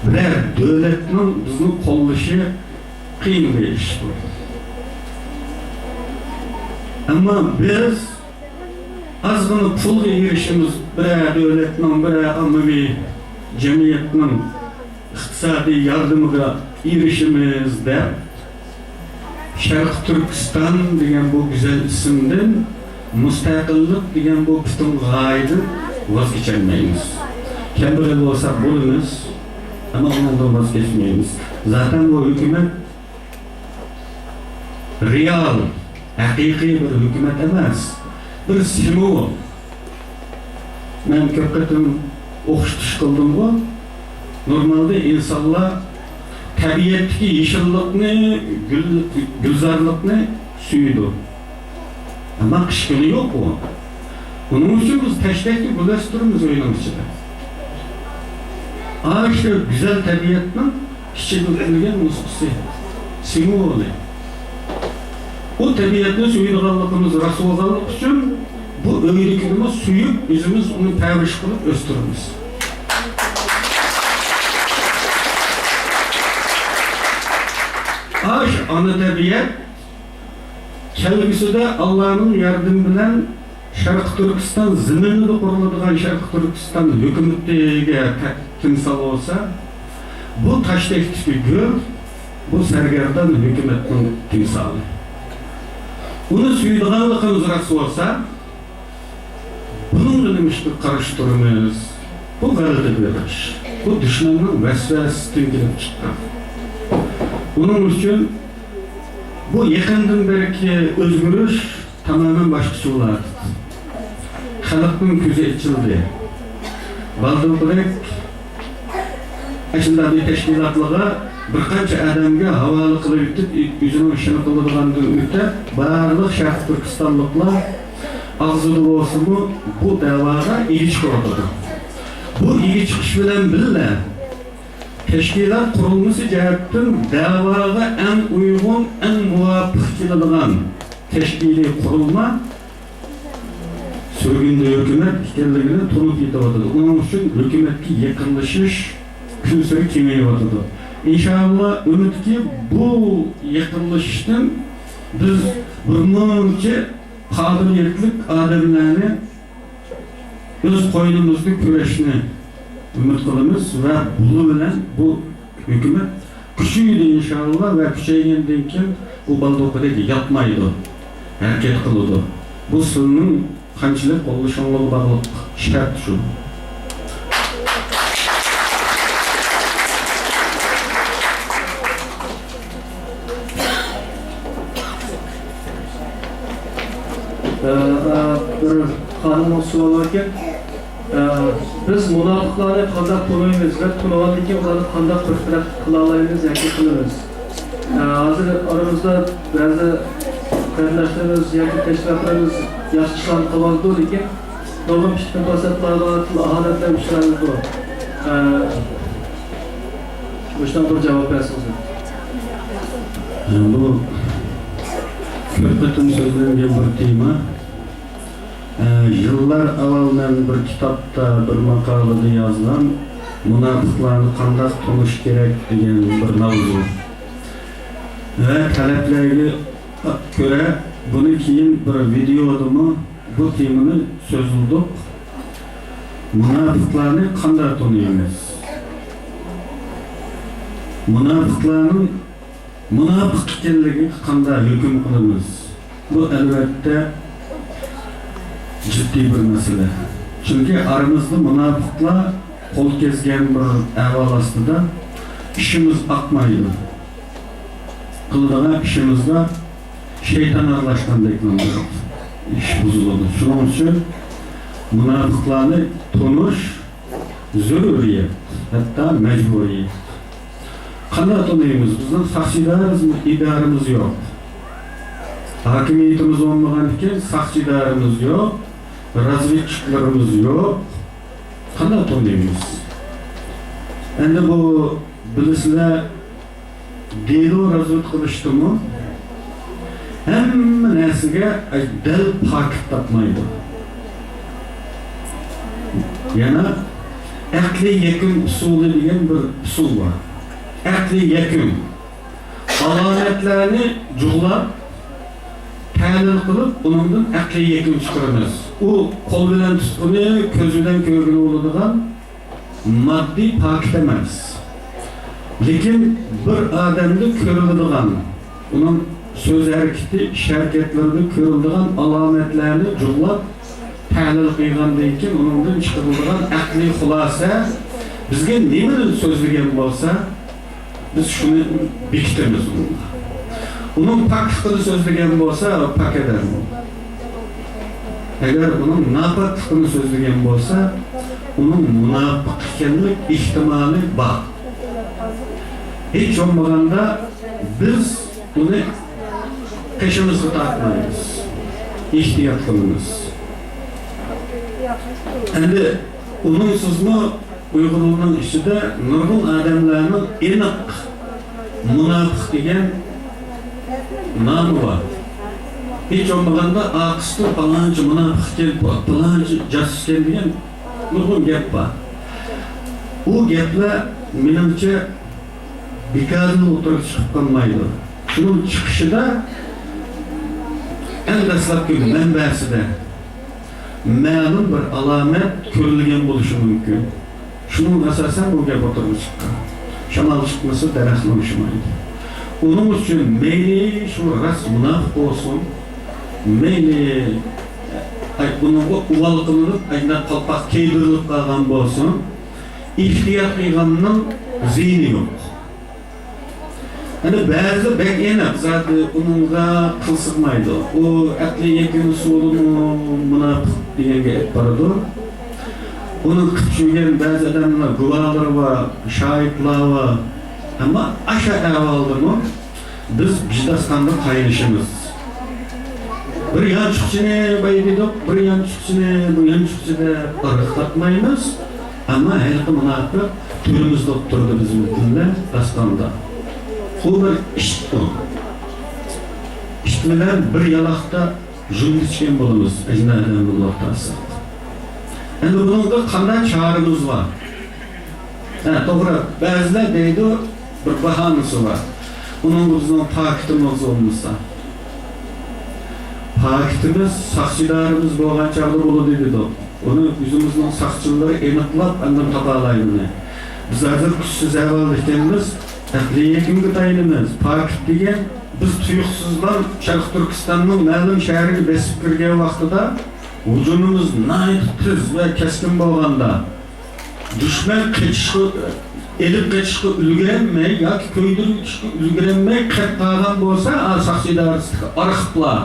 Speaker 2: birer devletning bizni qo'llashi qiyin bir ish bu. Ammo biz ozgina pulga erishimiz birer devletning, birer ommaviy jamiyatning iqtisodiy yordamiga erishimizda Şarkı Türkistan degan bu güzel isimden mustaqillik degan bu butun g'oyadan voz kecholmaymiz. Kim bilan bo'lsak bo'lamiz, ama ondan voz kechmaymiz. Zaten bu hükümet real, haqiqiy bir hükümet emas, bir simbol. Men ko'p qatim o'qish qildim bu. Normalde insanlar tabiatdagi yeşillikni, gulzorlikni suydi. Ama qish kuni yo'q bu. Onun uchun biz tashdagi gulasturimiz o'yinning ichida. Ağaçta güzel tabiatning kichikilgan nusxasi, simboli. O tabiatni suydiganligimiz rasul bo'lganlik uchun bu o'ylikni suyib, o'zimiz uni parvarish qilib o'stiramiz. Ağaç ana tabiat kelgusida Allah'ın yardımı bilan Şarkı Türkistan zeminida quriladigan Şarkı Türkistan hukumatiga timsol olsa, bu tashdagi gul, bu sargardan hukumatning timsoli. Uni suydiganligimiz rasul olsa, bunun nima ish qarashtiramiz? Bu g'alati berish. Bu dushmanning vasvasasidan kelib chiqqan. Bunun için bu yaqindan beriki o'zgarish tamamen boshqacha bo'ladi. Xalqning ko'zi ochildi. Valdorlik ashunday tashkilotlarga bir qancha odamga havola qilib yutib, o'zining ishini qiladigandan o'tib, barliq Sharq Turkistonliklar og'zida bo'lsa-mu bu da'voga ega chiqadi. Bu ega chiqish bilan birga teşkilat kurulması cihetten davaga en uygun, en muvaffak qiladigan tashkiliy qurilma sürgünde hükümet işlerine turup yetiyordu. Onun için hükümetki yakınlaşış künsürü kemeyivatidı. İnşallah ümit ki bu yakınlaşıştan biz birmuncha kabiliyetlik adamlarni öz koynumuzda kurashni umid qilamiz va bu bilan bu hükümet kuchaydi inşallah ve kuchaygandan keyin u baldoqidagi yotmaydi, harakat qiladi. Bu sizning qanchalik qo'llashingizga bog'liq shart shu.
Speaker 1: Bir xonimning savoli var ki, biz munofiqlarni qanday to'laymiz va to'lagandan keyin ularni qanday qurtrak qila olamiz yoki qilamiz. Hozir aramizda ba'zi qarindoshlarimiz yoki tashkilotlarimiz yaxshi ishlarni qilyapti, lekin nolum pishqin fasatlarga aholatlar uchraydi bu. O'shdan bir javob bersangiz.
Speaker 2: Bu ko'p qatim so'zlangan bir tema. Yıllar avvaldan bir kitapta, bir makalada yazılan munofiqlarni qanday tonish kerak degan bir mavzu. Ve taleplerine göre bunu keyin bir videodamı bu temini sözüldük. Munofiqlarni qanday tanıyamiz? Munofiqlarning munofiq ekanligiga qanday hukm qilamiz? Bu albatta ciddi bir mesele. Çünkü aramızda munofiqlar qo'l kesgan bir ahvol ostida işimiz akmaydi. Qiladigan ishimizda şeytan aralashgandek bo'ladi. İş buzuladi. Shuning uchun munofiqlarni tonish zaruriyat, hatta mecburiyat. Qanday tanıymiz? Bizning saxchilarimiz, idaramiz yok. Hakimiyetimiz olmagan ekan, saxchilarimiz yok. Razvedchiklarimiz yok. Qanday tanıymiz? Endi bu bilisizlar delo razvet qilishdimi? Hamma narsaga dal paket topmaydi. Yana aqli yakun usuli degan bir usul var. Aqli yakun. Alomatlarni jug'lab, tahlil qilib, undan aqli yakun chiqaramiz. U qo'l bilan tutquni, ko'zidan ko'rgani bo'ladigan moddiy paket emas. Lekin bir odamda ko'riladigan, uning söz hareketi, ish hareketlarida ko'riladigan alomatlarni jug'lab, tahlil qilgandan keyin undan chiqariladigan aqliy xulosa bizga nimani so'zlagan bo'lsa, biz shuni bekitamiz. Uning pak haqida so'zlagan bo'lsa, pak edamiz. Agar uning nafaq haqida so'zlagan bo'lsa, uning munofiq ekanlik ehtimoli bor. Hiç olmaganda biz uni peşimizde takmayız. İhtiyat kılınız. Endi onun sızma uygulunun içinde nurgun adamlarının eniq munafiq degan namı var. Hiç olmaganda aqıştı falanca munafiq kelip, falanca casus kelip degan nurgun gap var. O gaplar menimcha bekarni o'tirib chiqib qolmaydi. Şunun çıkışıda en dastlabki manbasida ma'lum bir alamet ko'rilgan bo'lishi mumkin. Şunun asasen bu gap o'tirib chiqqan. Shamol chiqmasa daraxtni ushmaydi. Onun için meyli şu ras munofiq bo'lsin, meyli bunun uval qilinib, aynan qalpoq kiydirilib qolgan bo'lsin, ihtiyot qilganning ziyni yo'q. Hani bazı bekleyenler zaten onunla kılsıkmaydı. O akli yakın usulunu munafiq degenge etpardı. Onun küçüğün bazı adamlar guvalar var, şahitler var. Ama aşağı ahvaldı mı biz Bizdaskan'da kaynaşımız. Bir yançıkçını bayılıyorduk, bir yançıkçını bu yançıkçıda ırıklatmayımız. Ama halkı munafiq türümüzde oturdu bizim ülkede Daskan'da. Bu bir iş bu. İşte bilan bir yaloqda jum ichgan bo'lamiz, ajnabidan Alloh taolo. Endi bunga qanday choramiz bor? To'g'ri, ba'zilar deydi bir bahonasi bor. Uning bizning pakitimiz olmasa. Pakitimiz saqchilarimiz bo'lgan chog'da bo'ladi dedi. Uni o'zimizning saqchilari aniqlab andan topalaydi. Biz hozir kuchsiz ahvoldaligimiz lekinga tayinimiz. Pakit degan biz tuyuqsizdan Sharq Turkistonning ma'lum shahriga besib kirgan vaqtida hujumimiz tiz va keskin bo'lganda dushman elib qochishga ulgurmay yoki ko'ydirib o'tishga ulgurmay qatqagan bo'lsa, saqchilar arxivlar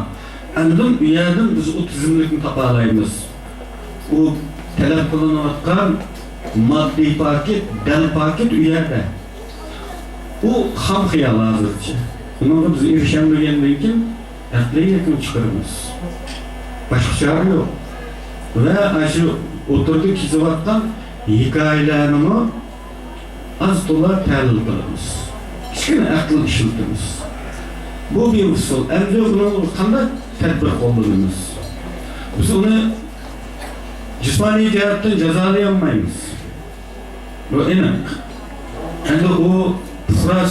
Speaker 2: andan u yerdan biz o tizimlikni topalaymiz. U talab qilinayotgan moddiy paket, dal paket u yerda. U ham xiyol hozircha. Bunga biz erishamagandan keyin aqliy yakun chiqaramiz. Boshqa chora yo'q. Va shu o'tirib kizayotgan hikoyalarni az to'la tahlil qilamiz. Kichkina aql ishlatamiz. Bu bir usul. Endi buni qanday tadbir qo'llanamiz? Biz uni jismoniy jihatdan jazolay olmaymiz. Bu aniq. Endi u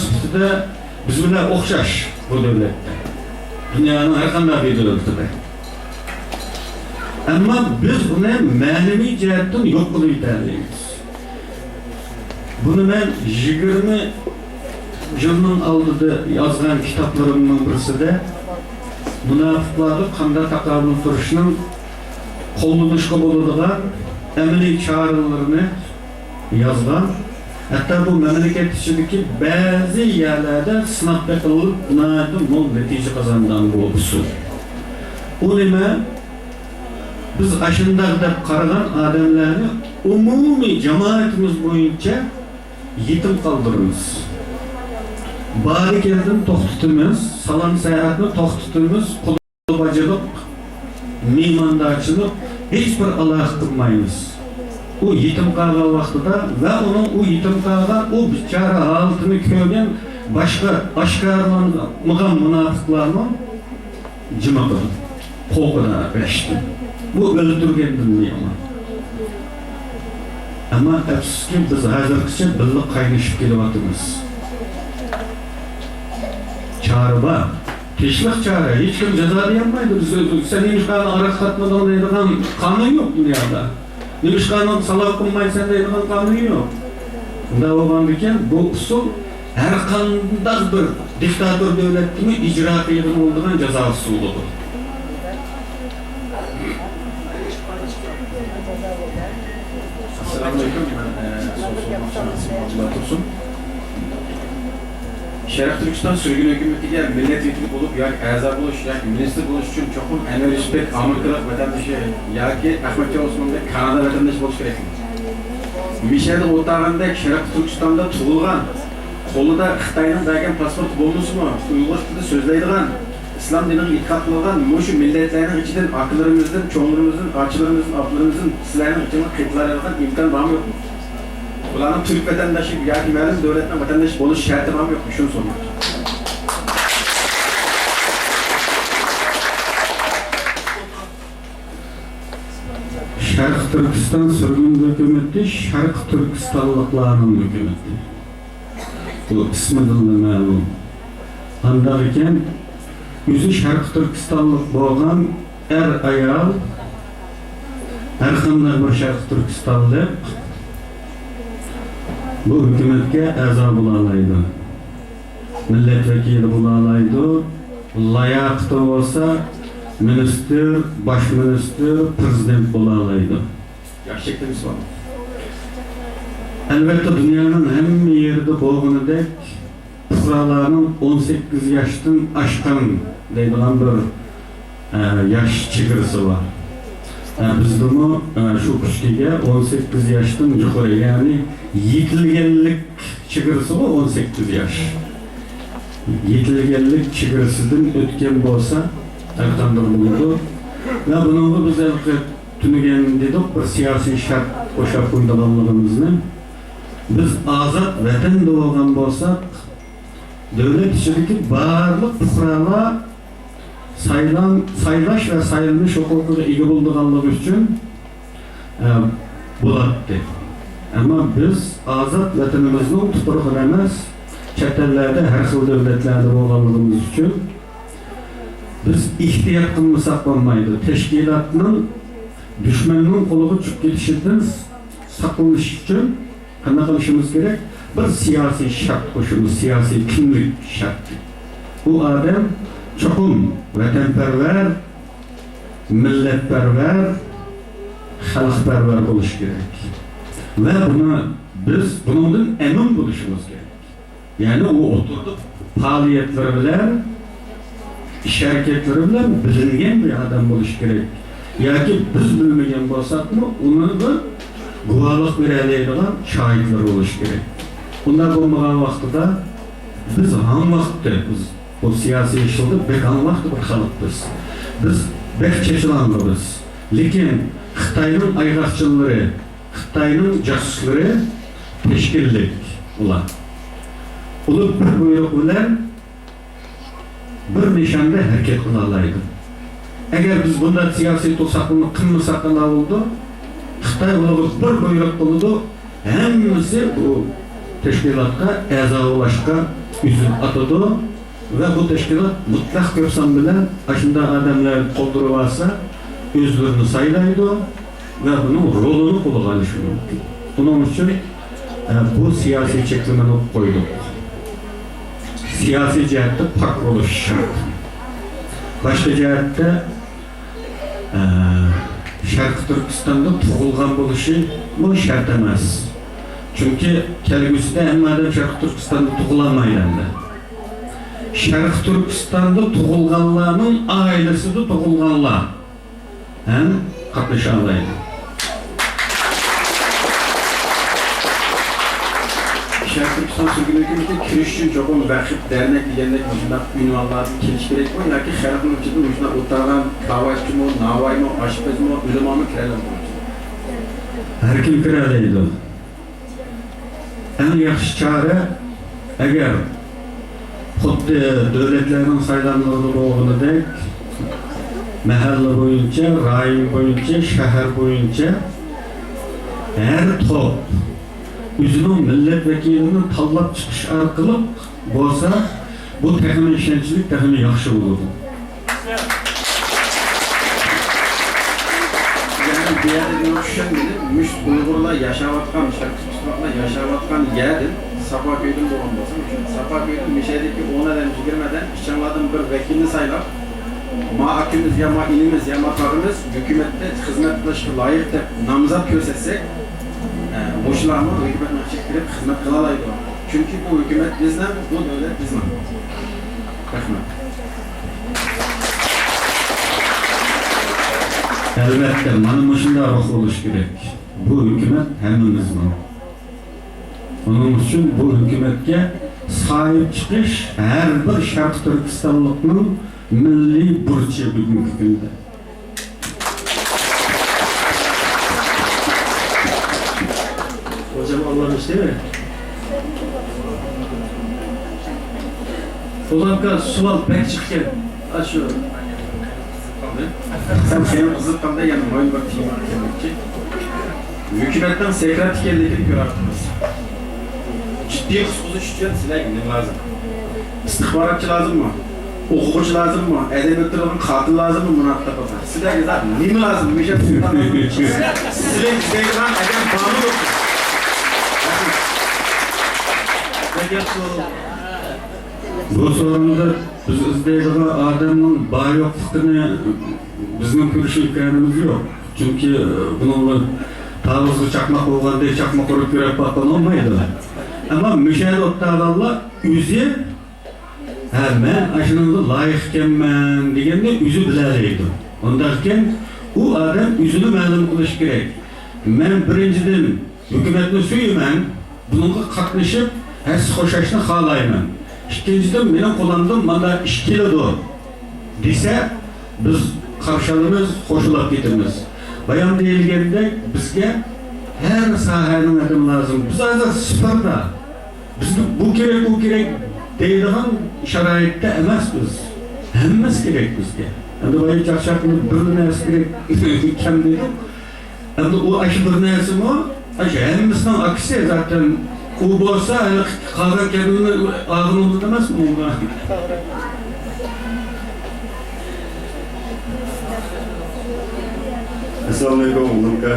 Speaker 2: sifatida biz bilan o'xshash bu davlatda. Dunyoning har qanday bir davlatida. Ammo biz uni ma'naviy jihatdan yo'q qilib olamiz. Buni men 20 yilning oldida yozgan kitoblarimning birisida munofiqlarni qanday taqobil qilishning qo'llanishga bo'ladigan amaliy choralarini yozgan. Hatta bu memleket içindeki bazı yerlerde sınav yapılıp mo'l natija qozongan bu usul. O nima? Biz aşındaq deb qaragan odamlarni umumiy jamoatimiz bo'yicha yetim qoldiramiz. Barikerdan to'xtatamiz, salom sayohatni to'xtatamiz, qo'lbojalik, mehmondorchilik hech bir aloqa qilmaymiz. O yetim qalgan vaqtida va uning u yetim qalgan o bichara holatini ko'rgan boshqa oshkorlanmagan munofiqlarni jima qilib qo'lga berishdi. Bu o'ldirgandan nima? Ammo afsuski biz hozirgacha birga qaynashib kelyapmiz. Chora bor. Tinchlik chora, hech kim jazolay olmaydi. Sen nishqani araqatmadan deydigan qonun yo'q dunyoda. Nishqani salom qilmaysan deydigan qonun yo'q. Unda bo'lgandan bu usul har qanday bir diktator davlatning ijro qilgan bo'lgan jazo usulidir.
Speaker 3: Selamünaleyküm. Ben Şərq Türkistan sürgün hükümetiga milletvekili olup yoki a'zo bo'lish yoki ministr bo'lish uchun cho'qim Anvar Ishbek Amerikalik vatandoshi yoki Ahmadjon Osmondek Kanada vatandoshi bo'lish kerak. Mishel o'tag'anda Şərq Turkistonda tug'ilgan, qo'lida Xitoyning bergan pasport bo'lmasmi, Uyg'ur tilida so'zlaydigan, islom diniga e'tiqod qilgan mushu millatlarning ichidan aqllarimizdan, cho'nglarimizdan, ochilarimizdan, opalarimizdan sizlarning ichidan qiladigan imkon bormi yo'qmi? Ularning Türk vatandaşı yoki ma'lum davlatning vatandashi bo'lish sharti bormi yo'qmi? Shuni so'rayman.
Speaker 2: Şərq Türkistan sürgün hükümeti Şərq Türkistanlıqlarının hükümeti. Bu ismi dildə məlum. Andaq ikən özü Şərq Türkistanlıq bo'lgan ayol har qanday bir Şərq Türkistanlıq bu hükümetke a'zo bo'la oladi. Milletvekili bo'la oladi. Layoqli bo'lsa minister, baş minister, prezident bo'la oladi.
Speaker 3: Yaxshilikimiz bor.
Speaker 2: Elbette dünyanın hamma yerida bo'lganidek fuqarolarning 18 yoshdan oshgan deydigan bir yosh chegarasi bor. Bizda shu kuchliga 18 yoshdan yuqori, ya'ni yetilganlik chegarasi bor 18 yosh. Yetilganlik chegarasidan o'tgan bo'lsa, qanday bo'ladi? Va buni biz tunugan dedik, bir siyosiy shart qo'shib qo'yganligimizni biz ozod vatanda bo'lgan bo'lsak, davlat ichidagi barliq fuqarolar saylash ve sayılmış hukukuna ega bo'lganligi uchun bo'ladi. Ama biz azat vatanimizning tuprog'ida emas, chet ellarda har xil davlatlarda bo'lganligimiz uchun biz ehtiyot qilmasak bo'lmaydi. Tashkilotning dushmanning qo'liga tushib ketishidan saqlanish uchun qanday qilishimiz kerak? Bir siyosiy shart qo'shimiz, siyosiy kimlik sharti. Bu odam cho'qim vatanparvar, millatparvar, xalqparvar bo'lishi kerak. Ve biz bundan emin bo'lishimiz kerak. Yani o oturdu faaliyetleri bilen, iş hareketleri bilen bilingen bir adam bo'lishi kerak. Yoki biz bilmagan bo'lsak mı, onun da guvohlik beradigan shohidlar bo'lishi kerak. Bundan bo'lmagan vaqtida biz ham vaqtda biz bu siyosiy ishda bekan vaqtda bir xalqmiz. Biz bek chechilanmiz. Lekin Xitoyning ayg'oqchilari, Xitoyning jasuslari tashkillik ular. Ular bir buyruq bilan bir nishonda harakat qila oladi. Agar biz bunday siyosiy to'saqni qilmasak bo'ldi, Xitoy ularga bir buyruq qildi, hammasi bu tashkilotga a'zo bo'lishga yuzini atadi ve bu tashkilot mutlaq ko'p son bilan shunday odamlar qoldirib olsa, o'zlarini saylaydi ve bunun rolunu qo'lga olishi mumkin. Bunun için bu siyosiy cheklamani qo'ydik. Siyosiy jihatda pak bo'lish shart. Boshqa jihatda Sharq Turkistonda tug'ilgan bo'lishi bu shart emas. Chunki kelgusida hamma odam Sharq Turkistonda tug'ilmaydi. Sharq Turkistonda tug'ilganlarning oilasida tug'ilganlar ham qatnasha oladi.
Speaker 3: Sharq Turkiston sürgün hükümeti kiriş için çok vakıf, dernek diyendek şunday ünvanlardan kelish kerak mi? Yoki xalqning ichida shunday o'tirgan kavachmi, navoiymi, oshpazmi, ulamomi kiraladimi?
Speaker 2: Har kim kiralaydi. En yaxshi chora agar xuddi davlatlarning saylanmalarida bo'lganidek mahalla bo'yicha, rayon bo'yicha, shahar bo'yicha her top o'zining milletvekilini tanlab chiqish orqali bo'lsa, bu texnik ishonchlik texnik yaxshi bo'ladi.
Speaker 3: Yani bir yerde düşünmedi, müş Uygurlar yaşavatkan, Sharq Turkistonda yaşavatkan yerdir. Sapaköy'den doğan olsa, Sapaköy'den Mişe'deki 10 adam girmeden işçilerden bir vekilini saylap, ma akimiz ya ma ilimiz ya ma karımız hükümette hizmetleşme layık da namzat göstersek, boşlarımı hükümetine çektirip hizmet kılalaydı. Çünkü bu hükümet bizden, bu devlet bizden. Rahmet.
Speaker 2: Elbette, manın başında ruh oluş gerek. Bu hükümet hemimizden. Onun için bu hükümetke sahip çıkış her bir Sharq Turkistonlikning milliy burchi bugungi kunda.
Speaker 1: Hocam anlamış değil mi? Ozanka sual pek çıkken. Açıyorum.
Speaker 3: Sen senin kızıkkanda yani oyun bak tema demekçi. Hükümetten sekret geldiğini görüyoruz. Ciddi kısmı şücret silah ne lazım? İstihbaratçı lazım mı? Okuvcu lazım mı? Edebiyatçıların katil lazım mı? Munattafata. Silah güzel. Ne mi lazım? Müşek sultan lazım. Silah güzel. Eden bağlı yok.
Speaker 2: Bu sorunda biz izleydiği adamın bağ yokluğunu bizim görüşü imkanımız yok. Çünkü bununla tavızlı çakmak olğanda çakmak olup görüp baktan olmaydı. Ama müşahede ottağlarla üzü ben aşınında layıkken degende üzü bilaleydi. Ondarken o adam üzünü ma'lum qilish kerak. Men birinchidan hukumatni suyman, bunga qatnashib, his xo'shashni xohlayman. İkinciden benim qo'limdan mana ish keladi desa, biz qarshiligimiz qo'shilib ketamiz. Bayon deyilganda bizga her sohaning adami lazım. Biz hozir sıfırda. Biz bu kerak deydigan sharoitda emasmiz. Hammasi kerak bizga. Endi boya chaqchaqni bir narsa kerak kam dedi. Endi u aşı bir narsami? Aşı hammasidan aksi zaten u bo'lsa, qolgan kabini og'irladi emasmi unga?
Speaker 7: Assalomu alaykum, Lumka.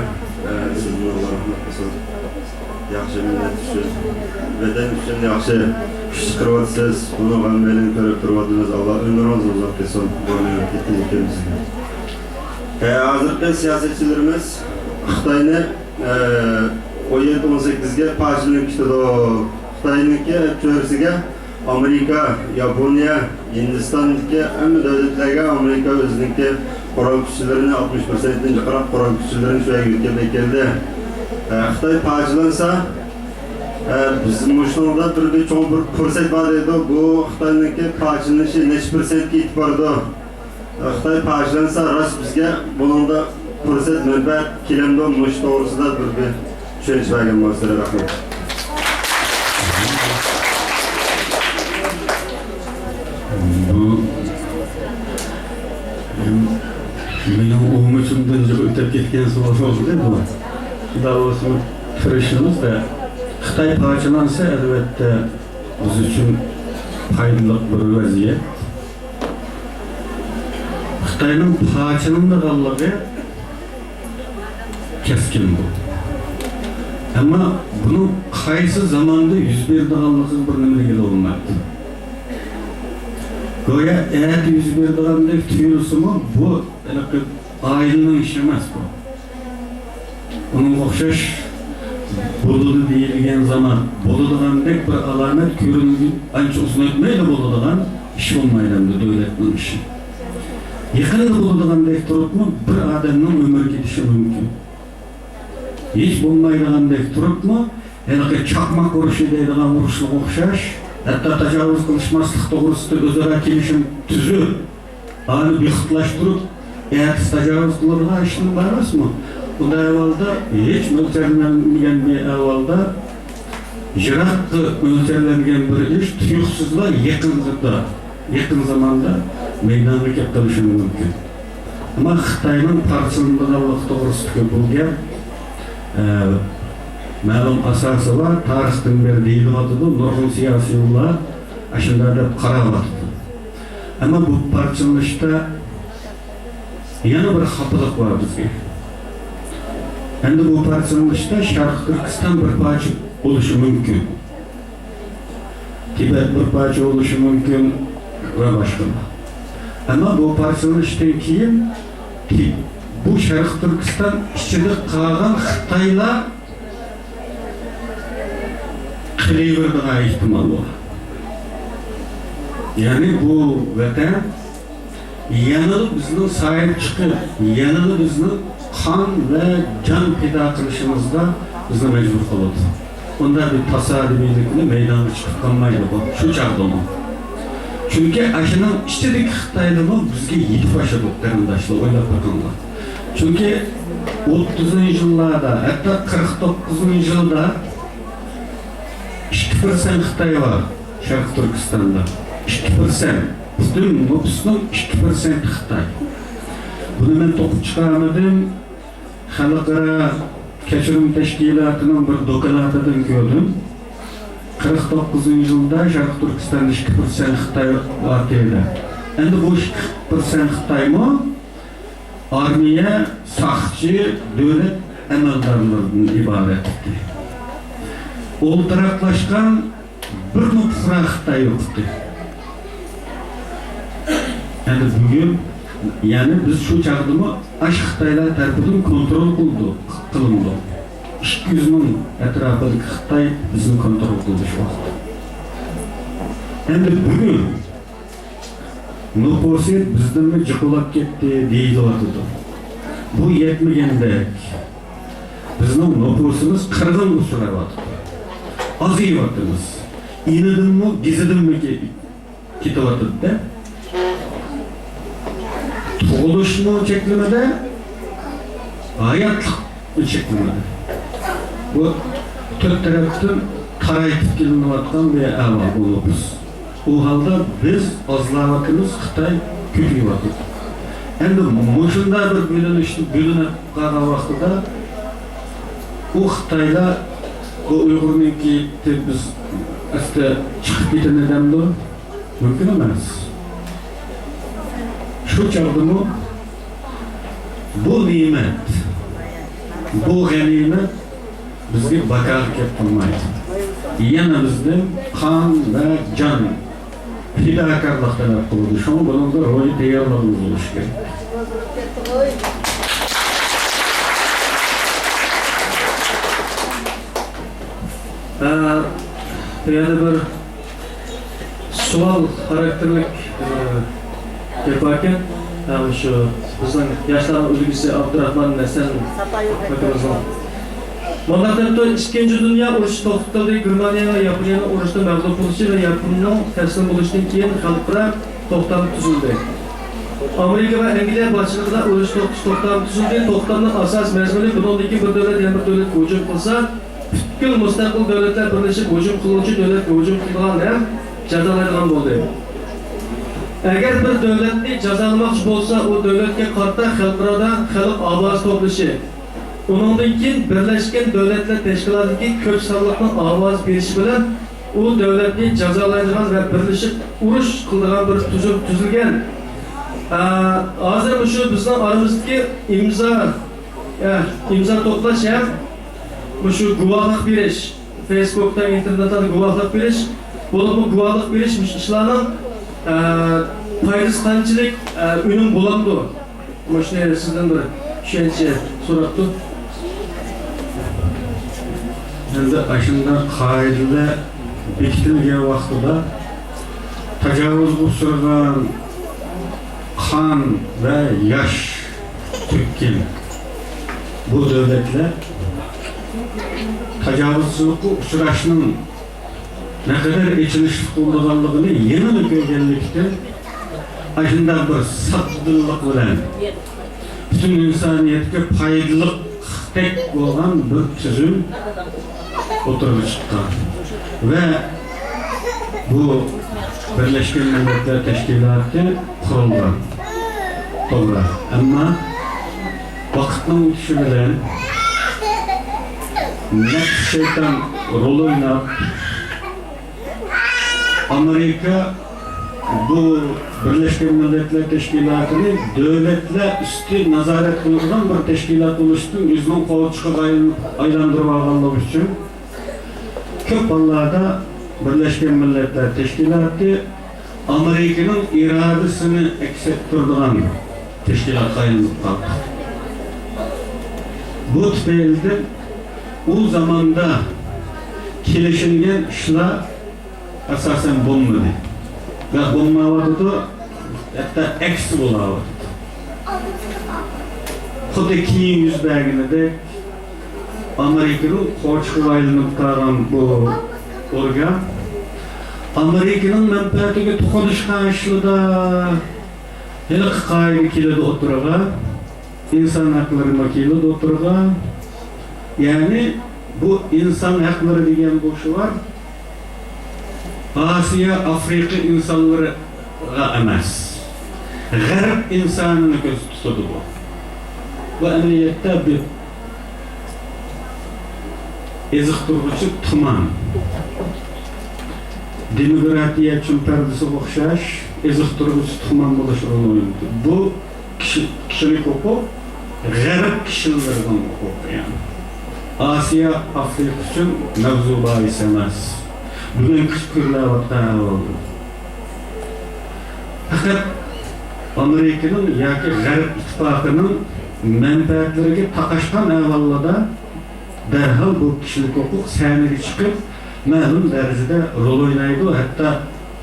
Speaker 7: Sizni Alloh rahmat qilsin. Yaxshi millat uchun, vatan uchun yaxshi kuch chiqaryapsiz. Buni g'amlarini ko'rib turibmiz. Alloh umringizni uzoq qilsin. Bo'lib ketdingiz sizga. Hozirgi siyosatchilarimiz Xitoyni 17-18 ga pajlik kitadi. Xitoyniki cho'rsiga Amerika, Yaponiya, Hindistondagi hamma davlatlarga Amerika o'ziniki qurol kuchlarini 60%dan jiqroq qurol kuchlarini shu yerga keldi. Xitoy pajlansa bizim mushunda bir cho'ng bir fursat bor edi. Bu Xitoyniki pajlanishi necha %ga yetib bordi. Xitoy pajlansa rost bizga buningda fursat manfaat kelamdi mush to'g'risida bir tushunish bergan bo'lsa rahmat.
Speaker 2: Mening o'ngimdan o'tib ketgan savol bo'ldi bu. Davosini kirishimizda Xitoy parchalansa albatta biz uchun foydali bir vaziyat. Xitoyning parchalanganligi keskin bu. Ama bunu qaysi zamonda yuz berganligi bir nimaga bo'lmaydi. Goya eğer yüz bergandek tuyulsimi bu ailenin işi emas bu. Onun o'xshash bo'ladi deyilgan zaman bo'ladigandak bir alamet ko'rinib ancha uzun o'tmaydi bo'ladigan ish bo'lmaydi endi davlatning ishi. Yaqinda bo'ladigandek turibmi bir odamning umri ketishi mumkin. Hech bo'lmaydigandek turibmi haliga chaqmoq urushi deydigan urushga o'xshash hatta tajovuz qilishmaslik to'g'risida o'zaro kelishim tuzib, ani bexatlashtirib, eğer tajovuz qiladigan ishni emasmi? Unda avvalda hech mo'ljallanmagan bir avvalda jiroq mo'ljallangan bir ish tuyuqsizlar yaqin zamonda meydonga keltirishi mumkin. Ama Xitoyning parchalanganligi to'g'risida bo'lgan ma'lum asosi var, tarixdan beri deyilyapti, nurg'un siyosiylar ashunday deb qarayapti. Ama bu parchalanishda yana bir xatolik var bizga. Endi bu parchalanishda Sharq Turkiston bir parcha bo'lishi mumkin. Tibet bir parcha bo'lishi mumkin va boshqa. Ama bu parchalanishdan keyin bu Sharq Turkiston ichida qolgan Xitoylar qilaveradigan ehtimol bor. Yani bu vatan yanada bizning sayr chiqib, yanada bizning qon va jon pido qilishimizda bizni majbur qiladi. Unda bir tasodifiylikni meydonga chiqib qolmaydi bu. Shu chaqdimi? Chunki ashining ichidagi Xitoylarni bizga yetib oshadi qarindoshlar o'ylab qo'yganlar. Chunki 30-yillarda, hatta 49-yilda 2% Xitoy var Sharq Turkistonda. 2%. Butun nüfusning 2% Xitoy. Buni men to'qib chiqarmadim. Xalqaro kechirim tashkilotining bir doklatidan ko'rdim. 49-yilda Sharq Turkistonda 2% Xitoy bor deydi. Endi bu 2% Xitoymi? Armiya, saqchi, davlat amaldorlaridan iborat. O'ltiraqlashgan bir nuqta Xitoy yo'qdi. Endi bugun yani biz shu chaqdimi ash Xitoylar tarafidan kontrol qilindi. 200 ming atrofidagi Xitoy bizni kontrol qilishyapti. Endi bugun nufusi bizdan jiqilib ketdi deyilyapti. Bu yetmagandek bizning nufusimiz qirg'in uchrayapti. Aziyatimiz. İnadınmı, gizidinmi ketyapti-da. Tug'ilishni cheklamada, hayotlik cheklamada. Bu to'rt tarafdan taraytib kelinayotgan bir avval bo'libmiz. O halda biz azlavatımız Xitay kötüyüvatır. Endi mushunda bir bölünüp qalgan vaqtida o Xitayda o Uyg'urniki biz asta chiqib ketadigandir mumkin emas. Shu chog'dimi bu ne'mat, bu g'animat bizga bakar kelib qolmaydi. Yana bizning qon va jon fidokorlik talab qiladi. Shu bunga ro'yi tayyorligimiz bo'lishi kerak.
Speaker 1: Yana bir savol xarakterlik yaparken şu bizning yoshlar ulgisi Abdurahmon Nasan akamizni Mamlakatda 2. Dünya urushi to'xtatdi. Germaniya va Yaponiyaning urushda mag'lub bo'lishi va Yaponiyaning taslim bo'lishidan keyin xalqaro to'xtam tuzildi. Amerika va Angliya boshchiligida urush to'xtam tuzildi. To'xtamning asos mazmuni bundan keyin bir davlat yana bir davlatga hujum qilsa, butkul mustaqil davlatlar birlashib hujum qiluvchi davlatga hujum qilgan ham jazolanadigan bo'ldi. Agar bir davlatni jazolamoqchi bo'lsa, u davlatga qarta xalqaro xalq ovoz to'plashi Onundan keyin Birleşken Devletler Teşkilatı'ndaki ko'p sonliqni ovoz berishi bilan u davlatni jazolaydigan va birlashib urush qiladigan bir tuzum tuzilgan. Hozir shu bizning oramizdagi imzo to'plash ham shu guvohlik berish, Facebookda, internetda guvohlik berish, bu guvohlik berish ishlarning foydasi qanchalik unum bo'ladi? Shuni sizdan bir tushuncha so'rabdi.
Speaker 2: Endi aşında qoidalar bekitilgan vaqtida tajovuzga uchragan qon va yosh to'kkan bu davlatlar tajovuzchilikka uchrashning naqadar echinishli bo'lganligini yana ko'rganlikda aşında bir safdillik bilan bütün insoniyatga foydali tek bo'lgan bir tuzum o'tirib chiqqan va bu Birleşken Milletler Teşkilatı qurilgan. To'g'ri. Ammo vaqtning o'tishi bilan nafs shayton rol o'ynab Amerika bu Birleşken Milletler Teşkilatı'nı devletler üstü nazaret kılırdan bir teşkilat oluştuğun yüzünün kolçuğa aylandırıp alganlığı için köp hallarda Birleşken Milletler Teşkilatı Amerika'nın iradesini eksettirdiğen teşkilat aylanıp kaldı. Bu tüpeyilde o zamanda kelişilgen işler esasen bulunmadı. Ve bulunmadı hatta eksi bulunmadı. Xuddi keyin yuz berganida Amerikaning qo'chqi aylanib turgan bu organ Amerikaning manfaatiga to'qnashgan ishlarda yana qoida keladi o'tirgan, inson haqlariga keladi o'tirgan. Ya'ni bu inson haqlari degan bu shu var. Asiya, Afrika insonlariga emas. G'arb insonini ko'z tutadi bu. Bu amaliyotda bir eziqtiruvchi tuman. Demokratiya uchun pardasi o'xshash eziqtiruvchi tuman bo'lishi o'ylaydi. Bu kishilik huquq g'arb kishilarining huquqi yani. Asiya, Afrika uchun mavzu bahis emas. Bugun kuchlayotgan oldu. Fakat Amerika'nın yoki G'arb ittifoqining manfaatlariga taqashgan avvalda darhol bu kishilik huquq sahnaga chiqib ma'lum darajada rol o'ynaydi, hatto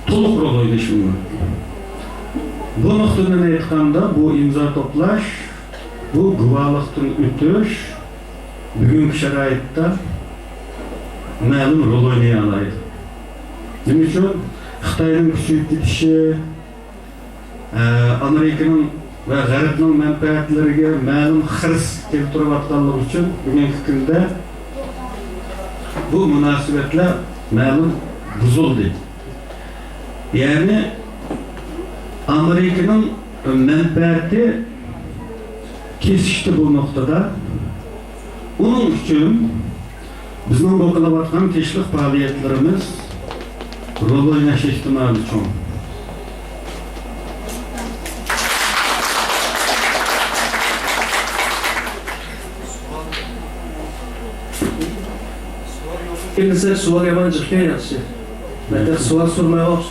Speaker 2: to'liq rol o'ynashi mumkin. Bu nuqtadan aytganda bu imzo to'plash, bu guvohlikdan o'tish bugungi sharoitda ma'lum rol o'ynay oladi. Nima uchun Xitoyning kuchayib ketishi, Amerikaning va G'arbning manfaatlariga ma'lum xirs keltirayotganligi uchun bugungi kunda bu munosabatlar ma'lum buzildi. Yani Amerika'nın menfaati kesişti bu noktada. Onun için bizning bu qilayotgan tinchlik faoliyatlarimiz rol o'ynash ehtimoli cho'ng.
Speaker 1: Kendisi sual yaman çıkıyor yaxshi. Ben sual sormaya bak.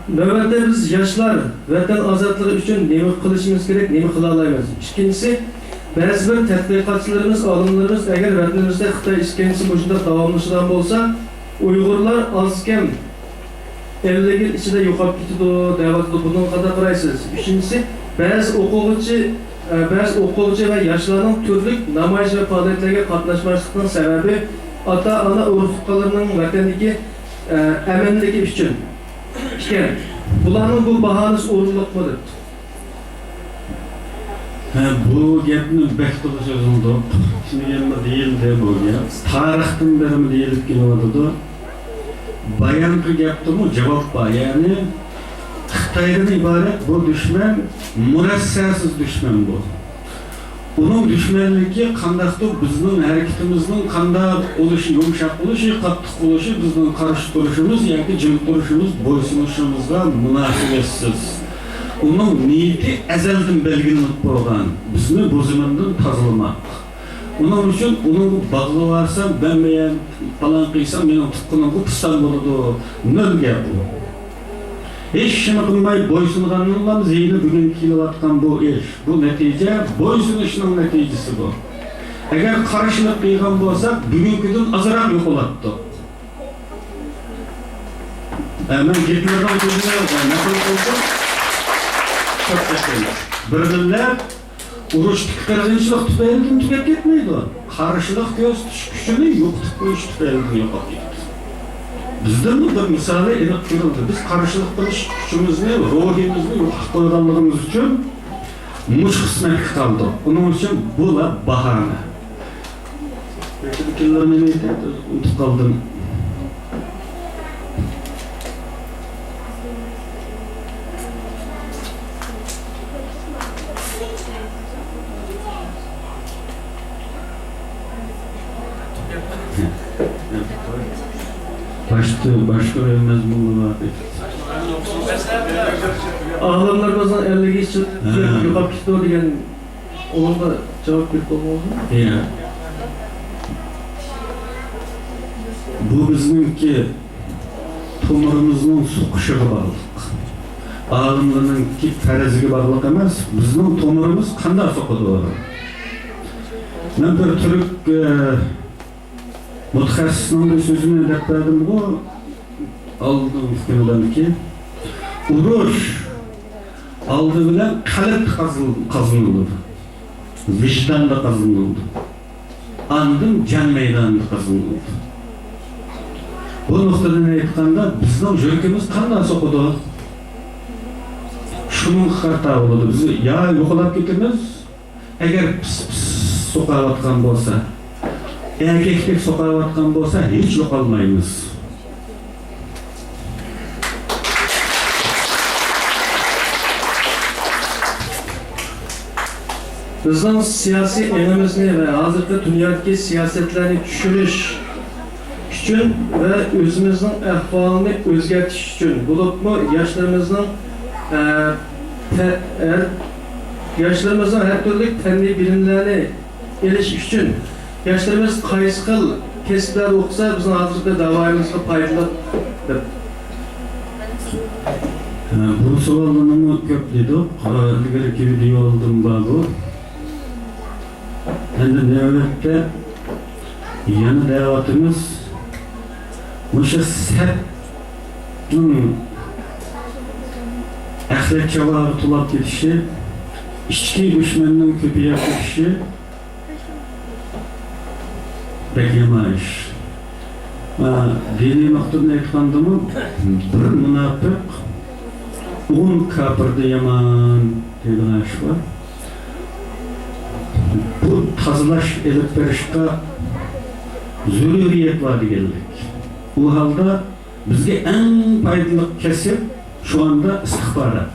Speaker 1: Növbette biz yaşlar vatan azadlığı için nemi kılışımız gerek, nemi kılalayımız. İkincisi, bazı bir tədqiqatçılarımız, alımlarımız eğer vatanımızda Xitay işkencesi boşunda davamlışıdan olsa, Uygurlar azken 50 yıl içinde yo'qolib ketdi, da'vatda bundan qadar qaraysiz. Üçüncüsü, bazı o'quvchi va yoshlarning turli namoyish va faoliyatlarga qatnashmasligining sababi ota-ona urf-odatlarining vatandagi aminligi uchun ekan. Bularning bu bahanasi o'rinliqmi?
Speaker 2: Bu gapni bekto'la so'zildi. Tushunganmi deyildi bu gap. Tarixdan beri mi deyilib kelyapti. Bayonqi gapdimi javob bor. Ya'ni Xitoydan iborat bu dushman murassasiz dushman bu. Uning dushmanligi qandaqdir bizning harakatimizning qanday bo'lishi, yumshoq bo'lishi, qattiq bo'lishi, bizning qarshi turishimiz yoki jim turishimiz, bo'ysunishimizga munosabatsiz. Uning niyati azaldan belgilanib qo'ygan, bizni buzmandan tozalamak. Uning uchun uni bog'lavarsam, ben falan qilsam, mening tutqunim bu piston bo'ladi. Nol gap bu. Hiç shuni qilmay bo'ysunganlar zeyni bugun kelayotgan bu ish. Bu natija bo'ysunishning natijasi bu. Agar qarshilik qilgan bo'lsak, bugungidan azroq yo'qoladi. Men Hitlerdan ko'zimni naql qildim. Birlar urush qirg'inchilik tufaylidan tugab ketmaydi. Qarshilik ko'z kuchini yo'qotib qo'yish tufaylidan yo'qolib ketdi. Bizden bu da misali aniq ko'rildi. Biz qarshilik qilish kuchimizni, ruhimizni yo'qotib qo'yganligimiz uchun mush qismatga qoldi. Uning uchun bu bahona. Kellarni unutib qoldim. Başka vermez bunu var.
Speaker 1: Ağlamlar bazen 50 geçti, yo'qolib ketdi degan o'rinda javob berib bo'lmoqda.
Speaker 2: Ya. Bu bizninki tomirimizning so'qishiga bog'liq. Olimlarninki faraziga bog'liq emas, bizning tomirimiz qanday so'qidi? Men bir turk mutaxassisning so'zini deb berdim bu oldin fikrimdanki urush oldi bilan qalb qazınıldı, vijdonda qazınıldı, andin jan maydonida qazınıldı. Bu nuqtadan aytganda bizning yuragimiz qanday so'qidi? Shuning xato bo'ladi. Biz ya yo'qolib ketamiz, agar so'qayotgan bo'lsa, erkeklik so'qayotgan bo'lsa, hech yo'qolmaymiz.
Speaker 1: Bizning siyosiy ilmimizni va hozirgi dunyodagi siyosatlarni tushunish uchun va o'zimizning ahvolini o'zgartirish uchun bo'libmi yoshlarımızın her türlü fenli bilimlerini eliş için yoshlarimiz qaysi xil kasblar o'qisa bizning hozirgi da'voyimizga foydali deb.
Speaker 2: Bu savollarni ko'p dedik. Ilgariki video oldim bu. Endi navbatda yana da'vatimiz o'sha sabtning axlat chavog'i tulab ketishi, ichki dushmanning ko'payib ketishi beklemay ish. Diniy nuqtadan aytgandimi, bir munofiq 10 kafirni yomon degan ish bor. Bu tozalash elib berishga zürriyet var deganlik. Bu halda bizga eng foydali kasb şu anda istihbarat.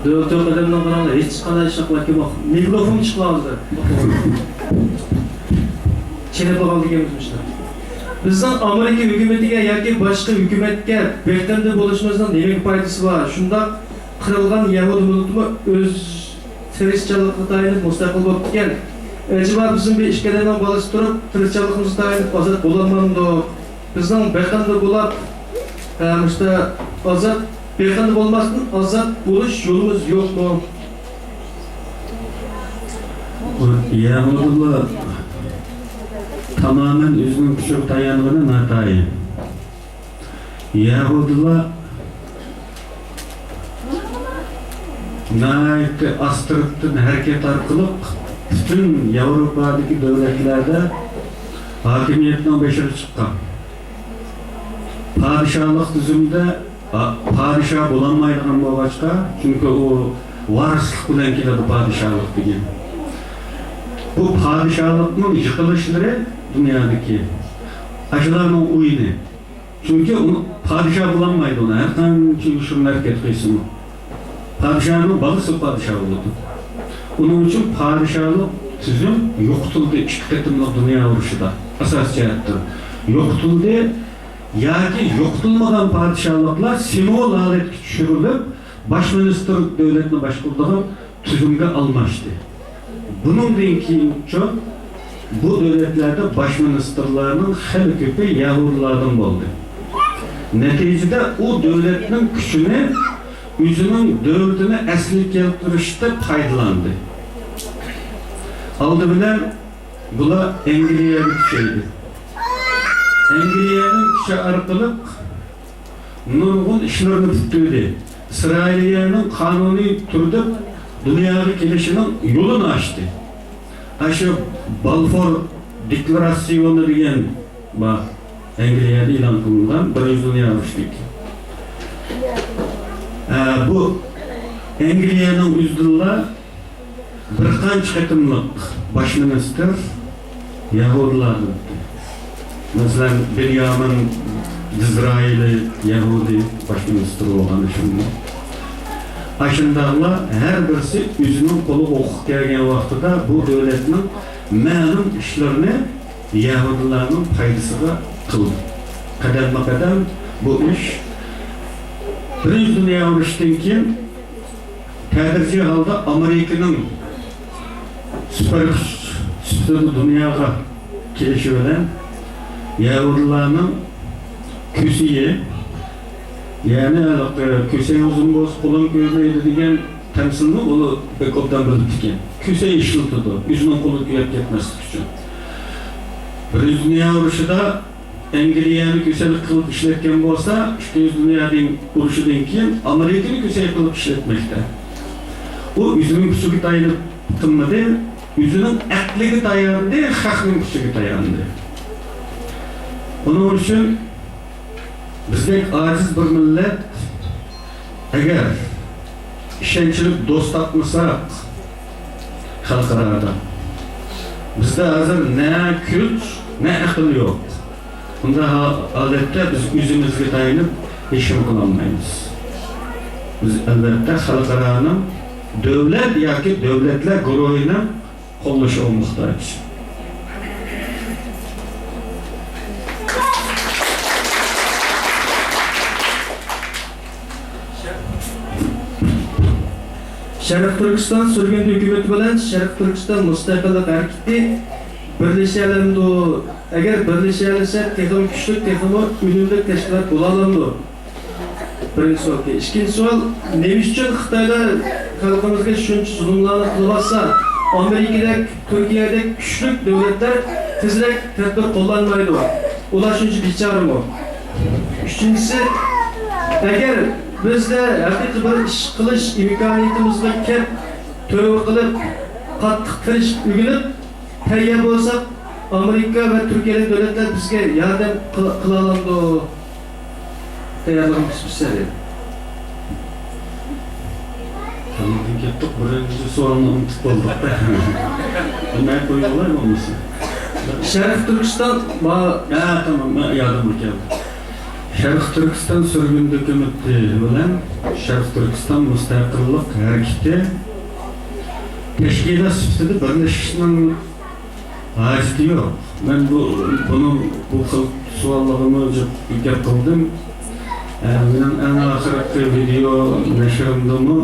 Speaker 1: Dövlət ödəmdən qaranlar heç qanday şaqlar ki, bax, mikrofon çıxlardı. Çenep qaldı gelmişler. Bizden Amerika hükümetiga yoki boshqa hükümetke bektemde buluşmamızdan demek faydası var. Şunda kırılgan Yahudi mulutmu öz tirikçalıqqa tayinib mustaqil bo'lib ketgan. Acaba bizim bir işkelerden balası durup tirikçalıqımızı tayinib azat bulamamdı. Bizden bektemde bulab işte azat bektemde olmasın azat buluş yolumuz yok mu?
Speaker 2: Yahudilar tamamen üzgün küçük dayanığının hatayı. Yahudilar nəhayət astırıqtın hareket arqılıq bütün Avrupa'daki devletlerde hakimiyetten beşeri çıqqan. Padişahlık düzümde padişah bulanmaydigan bo'lg'achqa, çünkü o varislik bilan keladi padişahlık degan. Bu padişahlıkның yıkılışları dünyadaki aşılarının oyunu. Çünkü onu padişah bulanmaydı ona. Her qancha yuşurun hareket qilsin. Padişahның balısı padişah oldu. Onun için padişahlık tüzüm yoqtuldu iki qetimli dünya uruşuda. Asas cihettir. Yoqtuldu yoki yoqtulmagan padişahlıklar simbol aletga tushirilib, baş minister devletini başqurdigan tüzümge almıştı. Bunun keyin bu devletlerde baş ministerlerinin hali köpü Yahudilardan oldu. Neticede o devletinin gücünü özünün devletine esli keltirişte faydalandı. Aldı bilen bula Angliya bütçeydi. Angliya'nın gücü arkalık nurgun işlerini tuttuydu. İsrailiye'nin kanuni türde dünyaya gelişinin yolunu açtı. Aşı Balfour Deklarasyonu diyen Angliya'da ilan kılınan bir yüzünü almıştık. Bu Angliya'nın yüzyılda bir qancha qetimliq baş minister Yahudilardı. Mesela Benjamin Disraeli Yahudi baş minister olan şimdi. Aşındağlar her birisi özünün kolu okuq gelgen vaxtıda bu devletinin ma'lum işlerini Yahudilarning faydasıga qildi. Qadam-qadam bu iş Birinci Dünya Urushidan keyin tadrijiy holda Amerikaning süper güç dunyoga kelishi bilan Yahudilarning küsiye yani küsey uzun boz kulun görmeydi diyen temsilini onu Bekop'tan bilip diken. Küsey işiltidi, yüzünün kolu güyep gitmesi için. Birinci Dünya Urushuda Angliyani küselik kılıp işletken olsa, işte Dünya'nın uruşudan keyin Amerika'nı küsey kılıp işletmekte. O yüzünün küsüge dayanıp tınmadı, yüzünün etligi dayandı, halkın küsüge dayandı. Onun için bizdek aciz bir millet eğer işençilik dost atmasak halklarada bizde hazır ne güç ne akıl yok. Bunda adette biz yüzümüzge dayanıp işim kılamayız. Biz elbette halklarının devlet yoki devletler guruhuna qo'llashi muhtaç.
Speaker 1: Şərq Türkistan sürgün hükümeti bilen Şərq Türkistan müstakillik hareketi birleşelimdi. Eğer birleşelese texim güçlük, texim ünümlük teşkilat bulalımdı. Birinci soru. İkinci soru, neymiş için Xitaylar halkımızga şuncha zulümlarni qilibasa, Amerika'da, Türkiye'de güçlük devletler tezrek tedbir qo'llanmaydi. Ular shuncha bechorami? Üçüncüsü, eğer bizde haqiqiy bir ish qilish imkoniyatimizga kelib, to'g'ri qilib, qattiq qilish o'rganib, tayyor bo'lsak, Amerika ve Türkiye'li devletler bizge yardım kılalandı tayyorligimiz pishadi.
Speaker 2: Tanıdın kettik, birinci sorunu unutib qoldik. Nima qo'yinglar bo'lmasa?
Speaker 1: Sharq Turkiston
Speaker 2: Ha, tamam, yodimga keldi. Sharq Turkiston surgun dokumenti bilan Sharq Turkiston mustaqillik harakati tashkilot sifatida birlashishning hojati yo'q. Men buni bu xil savollarni gap qildim. Mening eng oxirgi video nashrimdami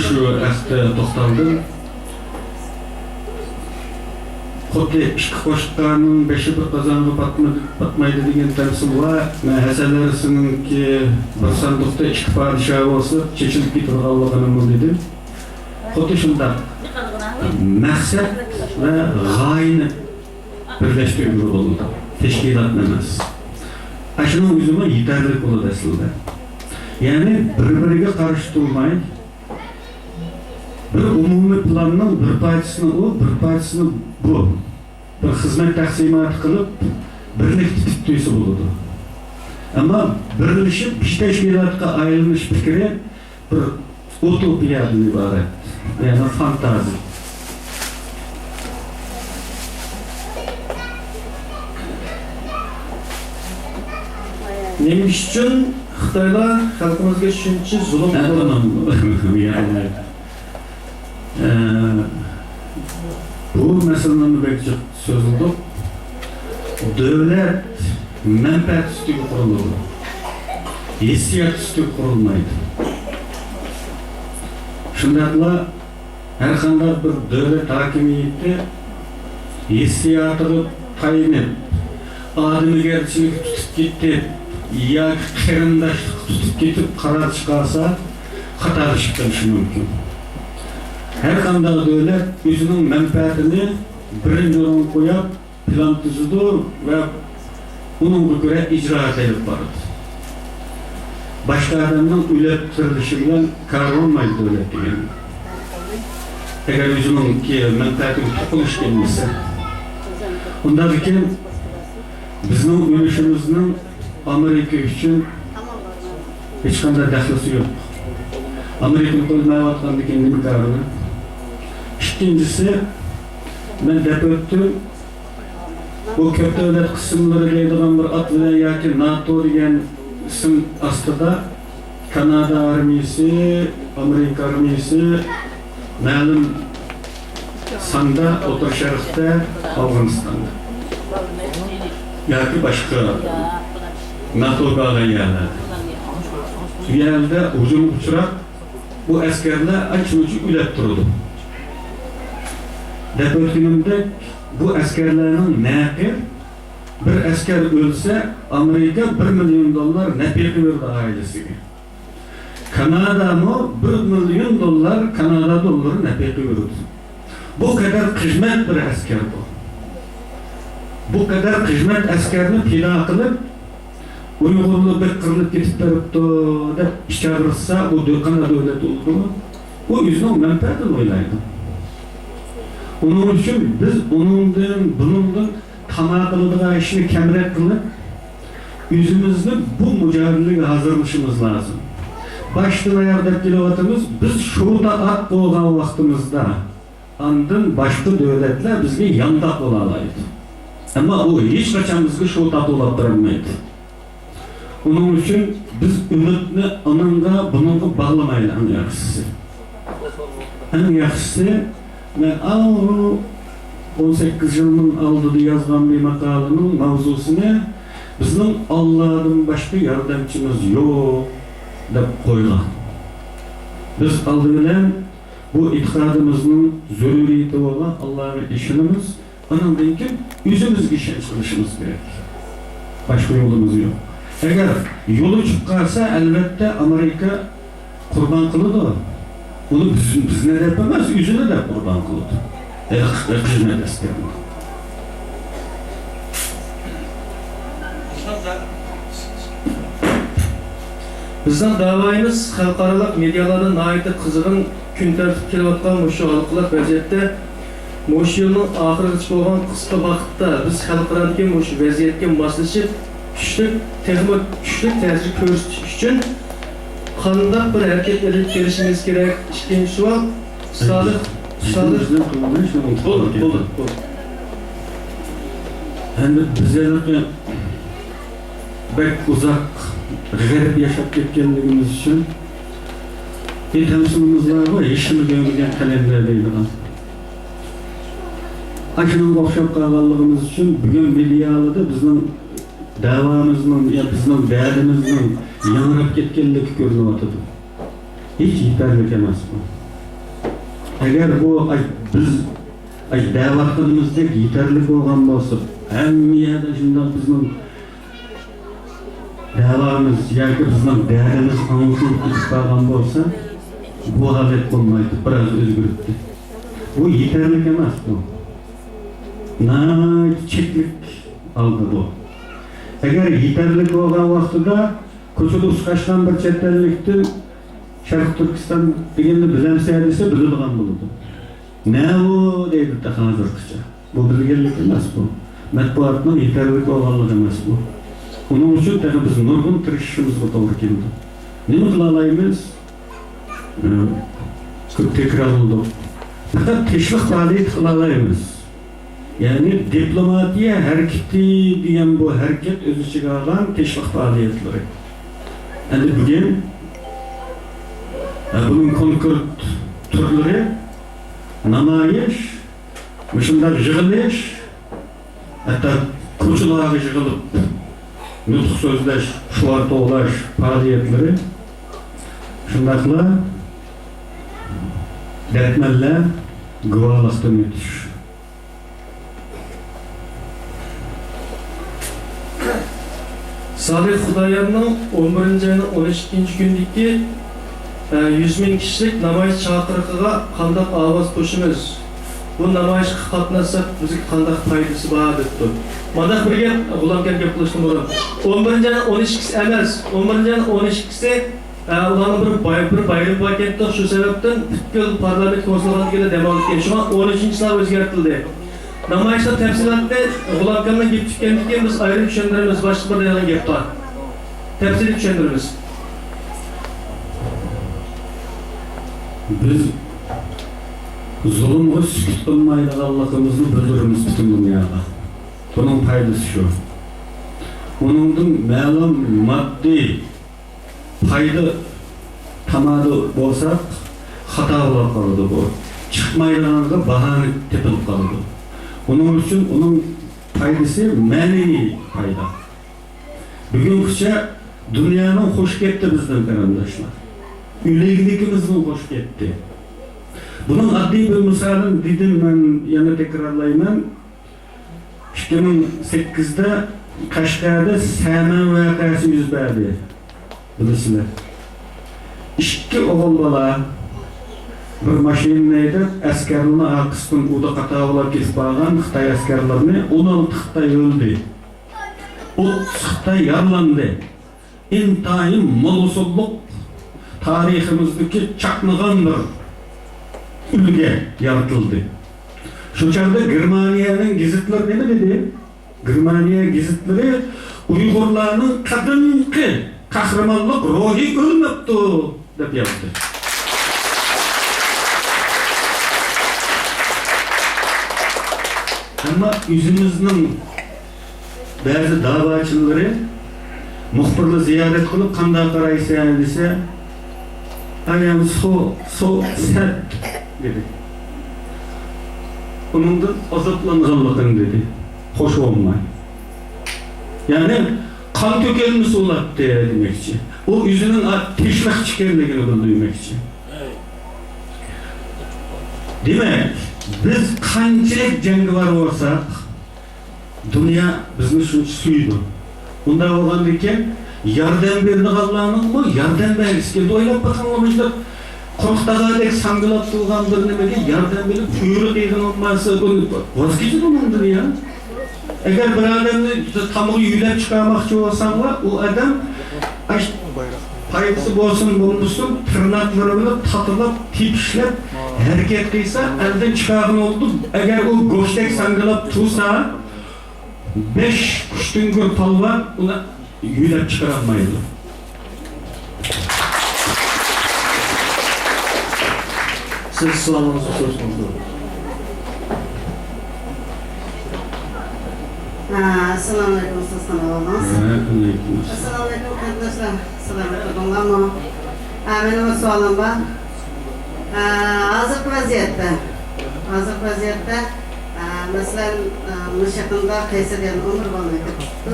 Speaker 2: shu haqda to'xtaldim. Xuddi ishqi qo'shganning beshi bir qozonga patmaydi degan tamsil va hasanlarisininki bir sanduqda ikki podshoh bo'lsa chechilib ketirganligini dedim. Xuddi shunday maqsad va g'oyani birlashtirib bo'ldi. Tashkilot emas. Shuning o'zimi yetarli bo'ladi aslida. Ya'ni bir-biriga qarshi turmay bir umumiy planning bir parchasini u, bir parchasini bu. Bir xizmat taqsimoti qilib birlik tutsa bo'ladi. Ammo birlashib ish tashkilotga aylanish fikri bir utopiyadan iborat. Ya'ni fantaziya.
Speaker 1: Nima uchun Xitoylar xalqimizga shuncha zulm qildi?
Speaker 2: Bu meseleni bekçi sözüldü. Devlet menfaat üstü kurulur. Hissiyat üstü kurulmaydı. Şundakla her qanday bir devlet hakimiyeti hissiyatını tayin et. Ademgarchilik tutib ketib, yoki qarindoshlik tutib ketib qaror chiqarsa, xato chiqishi mumkin. Her qanday devlet o'zining manfaatini birinchi o'ringa qo'yib, plan tuzadi va uningga ko'ra ijro qilib boradi. Boshqa odamning o'ylab tirilishi bilan qarolmaydi devlet degan. Agar o'zining manfaatiga to'qinish kelmasa, undan keyin bizning o'lishimizning Amerika uchun hech qanday daxli yo'q. Amerika'nın qo'lmayotgandan keyin nima qarori? İkincisi, ben dep o'tdim. Bu ko'p davlat qismlari deydigan bir at bilan yoki NATO degan ism ostida Kanada armiyasi, Amerika armiyasi ma'lum sonda O'rta Sharqda, Afg'onistonda yoki boshqa NATO'ga olgan yerlarda. Bu yerda hujum uchrab, bu askarlar aç-ucu ulab turdi. Dep o'tganimda bu askarlarning naqi bir askar o'lsa Amerika $1 million nafaqa berdi oilasiga. Kanada'mı $1 million Kanada dollari nafaqa berdi. Bu kadar xizmat bir askar bu. Bu kadar xizmat askarni pilo qilib Uyg'urlar bir qirilib ketib turibdi deb ish chaqirsa, u qanday davlat bo'ldi? U o'zining manfaatini o'ylaydi. Onun uchun biz buningdan tamaqiladigan ishni kamroq qilib, o'zimizni bu mujohidlikka hazırlaşmamız lazım. Başdan oyoq deb kelyapmiz, biz shuda at bo'lgan vaqtimizda andin boshqa davlatlar bizga yondoq bo'la oladi. Ammo u hech qachon bizga shu tatolab turmaydi. Onun uchun biz umidni onunga bununga bog'lamaylik eng yaxshisi. Eng yaxshisi men 18 yılın aldığı yazgan bir makalenin mavzusunu bizning Allah'dan başka yardımcımız yok deb qo'ygan. Biz aldı bilen bu itikadımızın zürriyeti olan Allah'a işinimiz, ondan keyin özümüzge ishonch qilishimiz kerak. Başka yolumuz yok. Eğer yolu çıkarsa elbette Amerika kurban kılıdı. Bunu biz ne yapamaz, yüzüne de kurban kılıdı. Hizmet askerine.
Speaker 1: Bizden davayımız xalqaralıq mediaların nəhayət qızğın gün tərtib kelayotgan şu halqlar vəziyyətdə Muş yılning oxirigacha bo'lgan qisqa vaqtda biz xalqaradagi mush vaziyatga moslashib, kuchli ta'sir ko'rsatish uchun qanday bir harakat olib kelishimiz kerak? Ikkinchi savol, Salih bo'ldi.
Speaker 2: Endi bizlarga bek uzoq g'arib yashab ketganligimiz uchun yetamsimizlar va ishini ko'rgan kalendar deydigan. Ashunga o'xshab qolganligimiz uchun bugun medialida bizning davomizning ya bizning dardimizning yangrab ketganligi ko'rinyapti. Hech yetarli emas bu. Agar bu biz da'vat qilishimizda yetarli bo'lgan bo'lsa, hammiyada shunday bizning davomimiz yoki bizning dardimiz anglashilib ketib qolgan bo'lsa, bu holat bo'lmaydi, biroz o'zgaribdi. Bu yetarli emas bu. Cheklik aldı bu. Eğer yeterlik bo'lgan vaqtida ko'chada usqashgan bir chet ellikni Sharq Turkiston deganni bilamsa desa biladigan bo'ladi. Ne bu deydi hozirgacha. Bu bilganlik emas bu. Matbuotning yetarli bo'lganligi emas bu. Uning uchun biz nurg'un tirishishimizga to'g'ri keldi. Nima qila olamiz? Ko'p takrorladi. Faqat teşvik faoliyat qila olamiz. Yani diplomatiya hareketi degan bu hareket o'z ichiga olgan teşvik faoliyatlari. Endi bugun bunun konkret turlari namoyish, shunday yig'ilish, hatto ko'chalarga yig'ilib nutq so'zlash, shuar to'g'lash faoliyatlari, shundaqla dardmanlar guvohlikdan o'tish.
Speaker 1: Salih Xudoyevning 11 ayning 12 kundagi 100 ming kishilik namoyish chaqiriqiga qanday ovoz qo'shimiz? Bu namoyishga qatnashsak bizga qanday foydasi bor debdi. Mana bir gap G'ulomjon gap qilishni bo'lam. 11 ayning 12si emas, 11 ayning 12si ularning bir bayram paketda shu sababdan butkul parlament konsulxonasiga dam olgan. Shunga 13-chilar o'zgartirildi. Namoyishlar tafsilotda G'ulomjonning gap tutgandan keyin biz ayrim tushuntiramiz, boshqa bir yalan gap bor. Tafsili tushuntiramiz.
Speaker 2: Biz zulmga sukut qilmaydiganligimizni bildiramiz butun dunyoga. Bunun foydasi shu. Buningdan ma'lum moddiy foyda tamadi bo'lsa, xato bo'lib qoladi bu. Chiqmaydiganiga bahona tepilib qoladi. Onun için onun faydası ma'naviy foyda. Bugungacha dunyoning xo'sh ketdi bizdan qarindoshlar. Uyligligimizning xo'sh ketdi. Bunun oddiy bir misolini dedim men yana takrorlayman. 2008'da Qashqarda Saman voqeasi yuz berdi. Bilasizlar. İki o'g'il bola bir mashinada askarlarni aqisdan uda qatavlab ketib qolgan Xitoy askarlarini 16 Xitoy o'ldi. 30 Xitoy yaralandı. İntayin mo'sulluq tariximizdagi chaqnagan bir ulga yaratildi. Shu chog'da Germaniyaning gazetlari nima dedi? Germaniya gazetlari Uyg'urlarning qadimgi qahramonlik ruhi o'lmabdi deb yozdi. Ama yüzümüzün bazı davacıları muhbirli ziyaret kılıp qanday qaraysan dese, ayam sert dedi. Onun da azaplanganligin dedi. Hoş olmay. Yani kan tökelini sulattı demekçi. O yüzünün teşvik çıkarligini bildirmekçi. Demek biz qanchalik jangovar bo'lsak, dunyo bizni shuncha suydi. Unda bo'lgandan keyin yordam berdiganlarning bu yordam bergisi keldi. O'ylab bakamamizda qo'rqdagandek sangilab turgan bir nimaga yordam berib buyruq degan olmasa, buni voz kechirmaydi ya. Agar bir odamni tamog'i yuylab chiqarmoqchi bo'lsanglar, u odam Paydası bolsun bulmuşsun, tırnaklarını tatılıp, tipişlep, hareket kıysa elden çıkarın oldu. Eğer o goştek sangılap tursa, 5 kuştun palvan ona yüylep çıkaramaydı.
Speaker 1: Siz sualınızı sorsunuz.
Speaker 8: Assalamu alaikum, Assalamu alaikum arkadaşlar. Selamet olun. Benim sualım var. Hazır vaziyette mesela Müşak'ında Kayseri'nin Onur Balı'yı tuttu.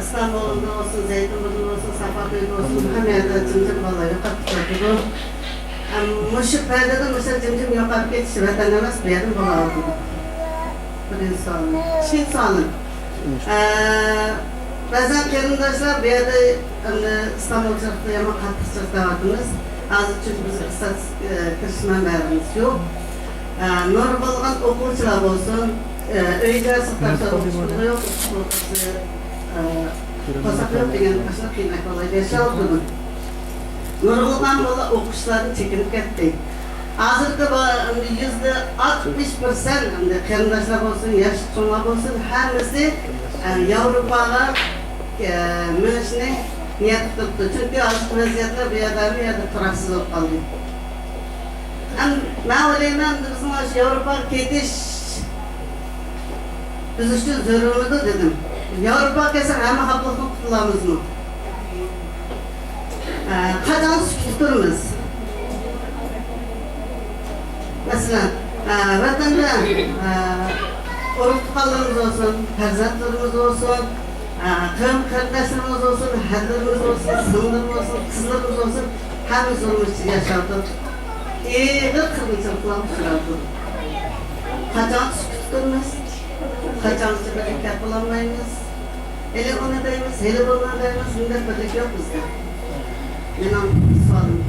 Speaker 8: İstanbul'da olsun, Zeytinburnu'da olsun, Safaköy'de olsun, hem yerde cimcim balığı tuttu. Müşak perdede mesela cimcim yok abi geçişi vatandaş bir yerin balığı oldu. Birinci sualım. İkinci sualım. Bazen arkadaşlar bir yerde İstanbul çarptı ama katlı çarptı vardınız. Azı çünkü bizim kısa kırışman verimiz yok. Nur bulgan okuvchilar olsun, uyga sığtaqsa okuvchilar yok, qo'saq yo'q degan qashqa qiynaq bo'ladi yashaldi. Nur bulgan bola o'qishlarni chekinib ketdi. Hozirgi %60% qarindoshlar bo'lsin, yosh cho'nglar bo'lsin, hammasi Yevropaga minishni niyat tutdi. Chunki hozirgi vaziyatlar bu yerda turaksiz bo'lib qoldi. Ben öyleyim, bizim Avrupa'ya gidiş biz için zorunludur dedim. Avrupa'ya gelsek hemen haklıklı tutulamız mı? Kaçan tuturumuz? Mesela vatanda oruç tutalımız olsun, perzatlarımız olsun, kıyım kardeşlerimiz olsun, hadlarımız olsun, sınırımız olsun, kızlarımız olsun, hepimiz onun için yaşadık. Kırmızılıkla sıraldı. Kaçan tutturmaz, kaçan birlikte bulamayız. Hele ona dayımız, hele buna dayımız, millet birlik yok bizde. Benim sualım.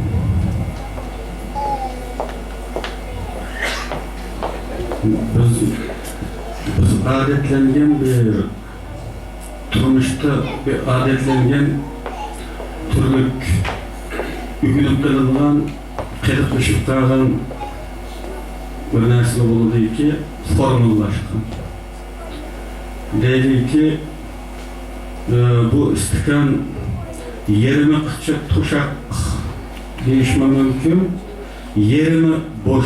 Speaker 2: Biz adetlengen bir turmuşta bir adetlengen türlük ügülüp kılıngan qeyiqlashib qolgan bir narsa bo'ldiki, formullaşgan. Deydiki, bu istikan yerimi qıçık tuşak deyishme mümkün, yerimi boş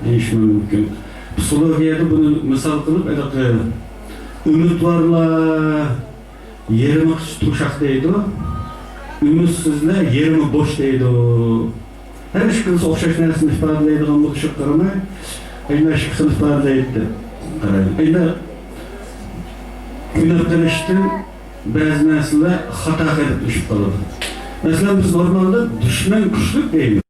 Speaker 2: deyishme mümkün. Psikologiyada bunu misal qilib, umidvorlar yerimi qıçık tuşak deydi, ümidsizlar yerimi boş deydi. Her işkiniz okşaş neresini ifadaleydiğen bu kişi kırmay, ayna işkisini ifadaleydi. Ayna günahdanıştın bazı nesiller hata edip düşüp kalır. Mesela biz normalde düşman güçlük değil mi?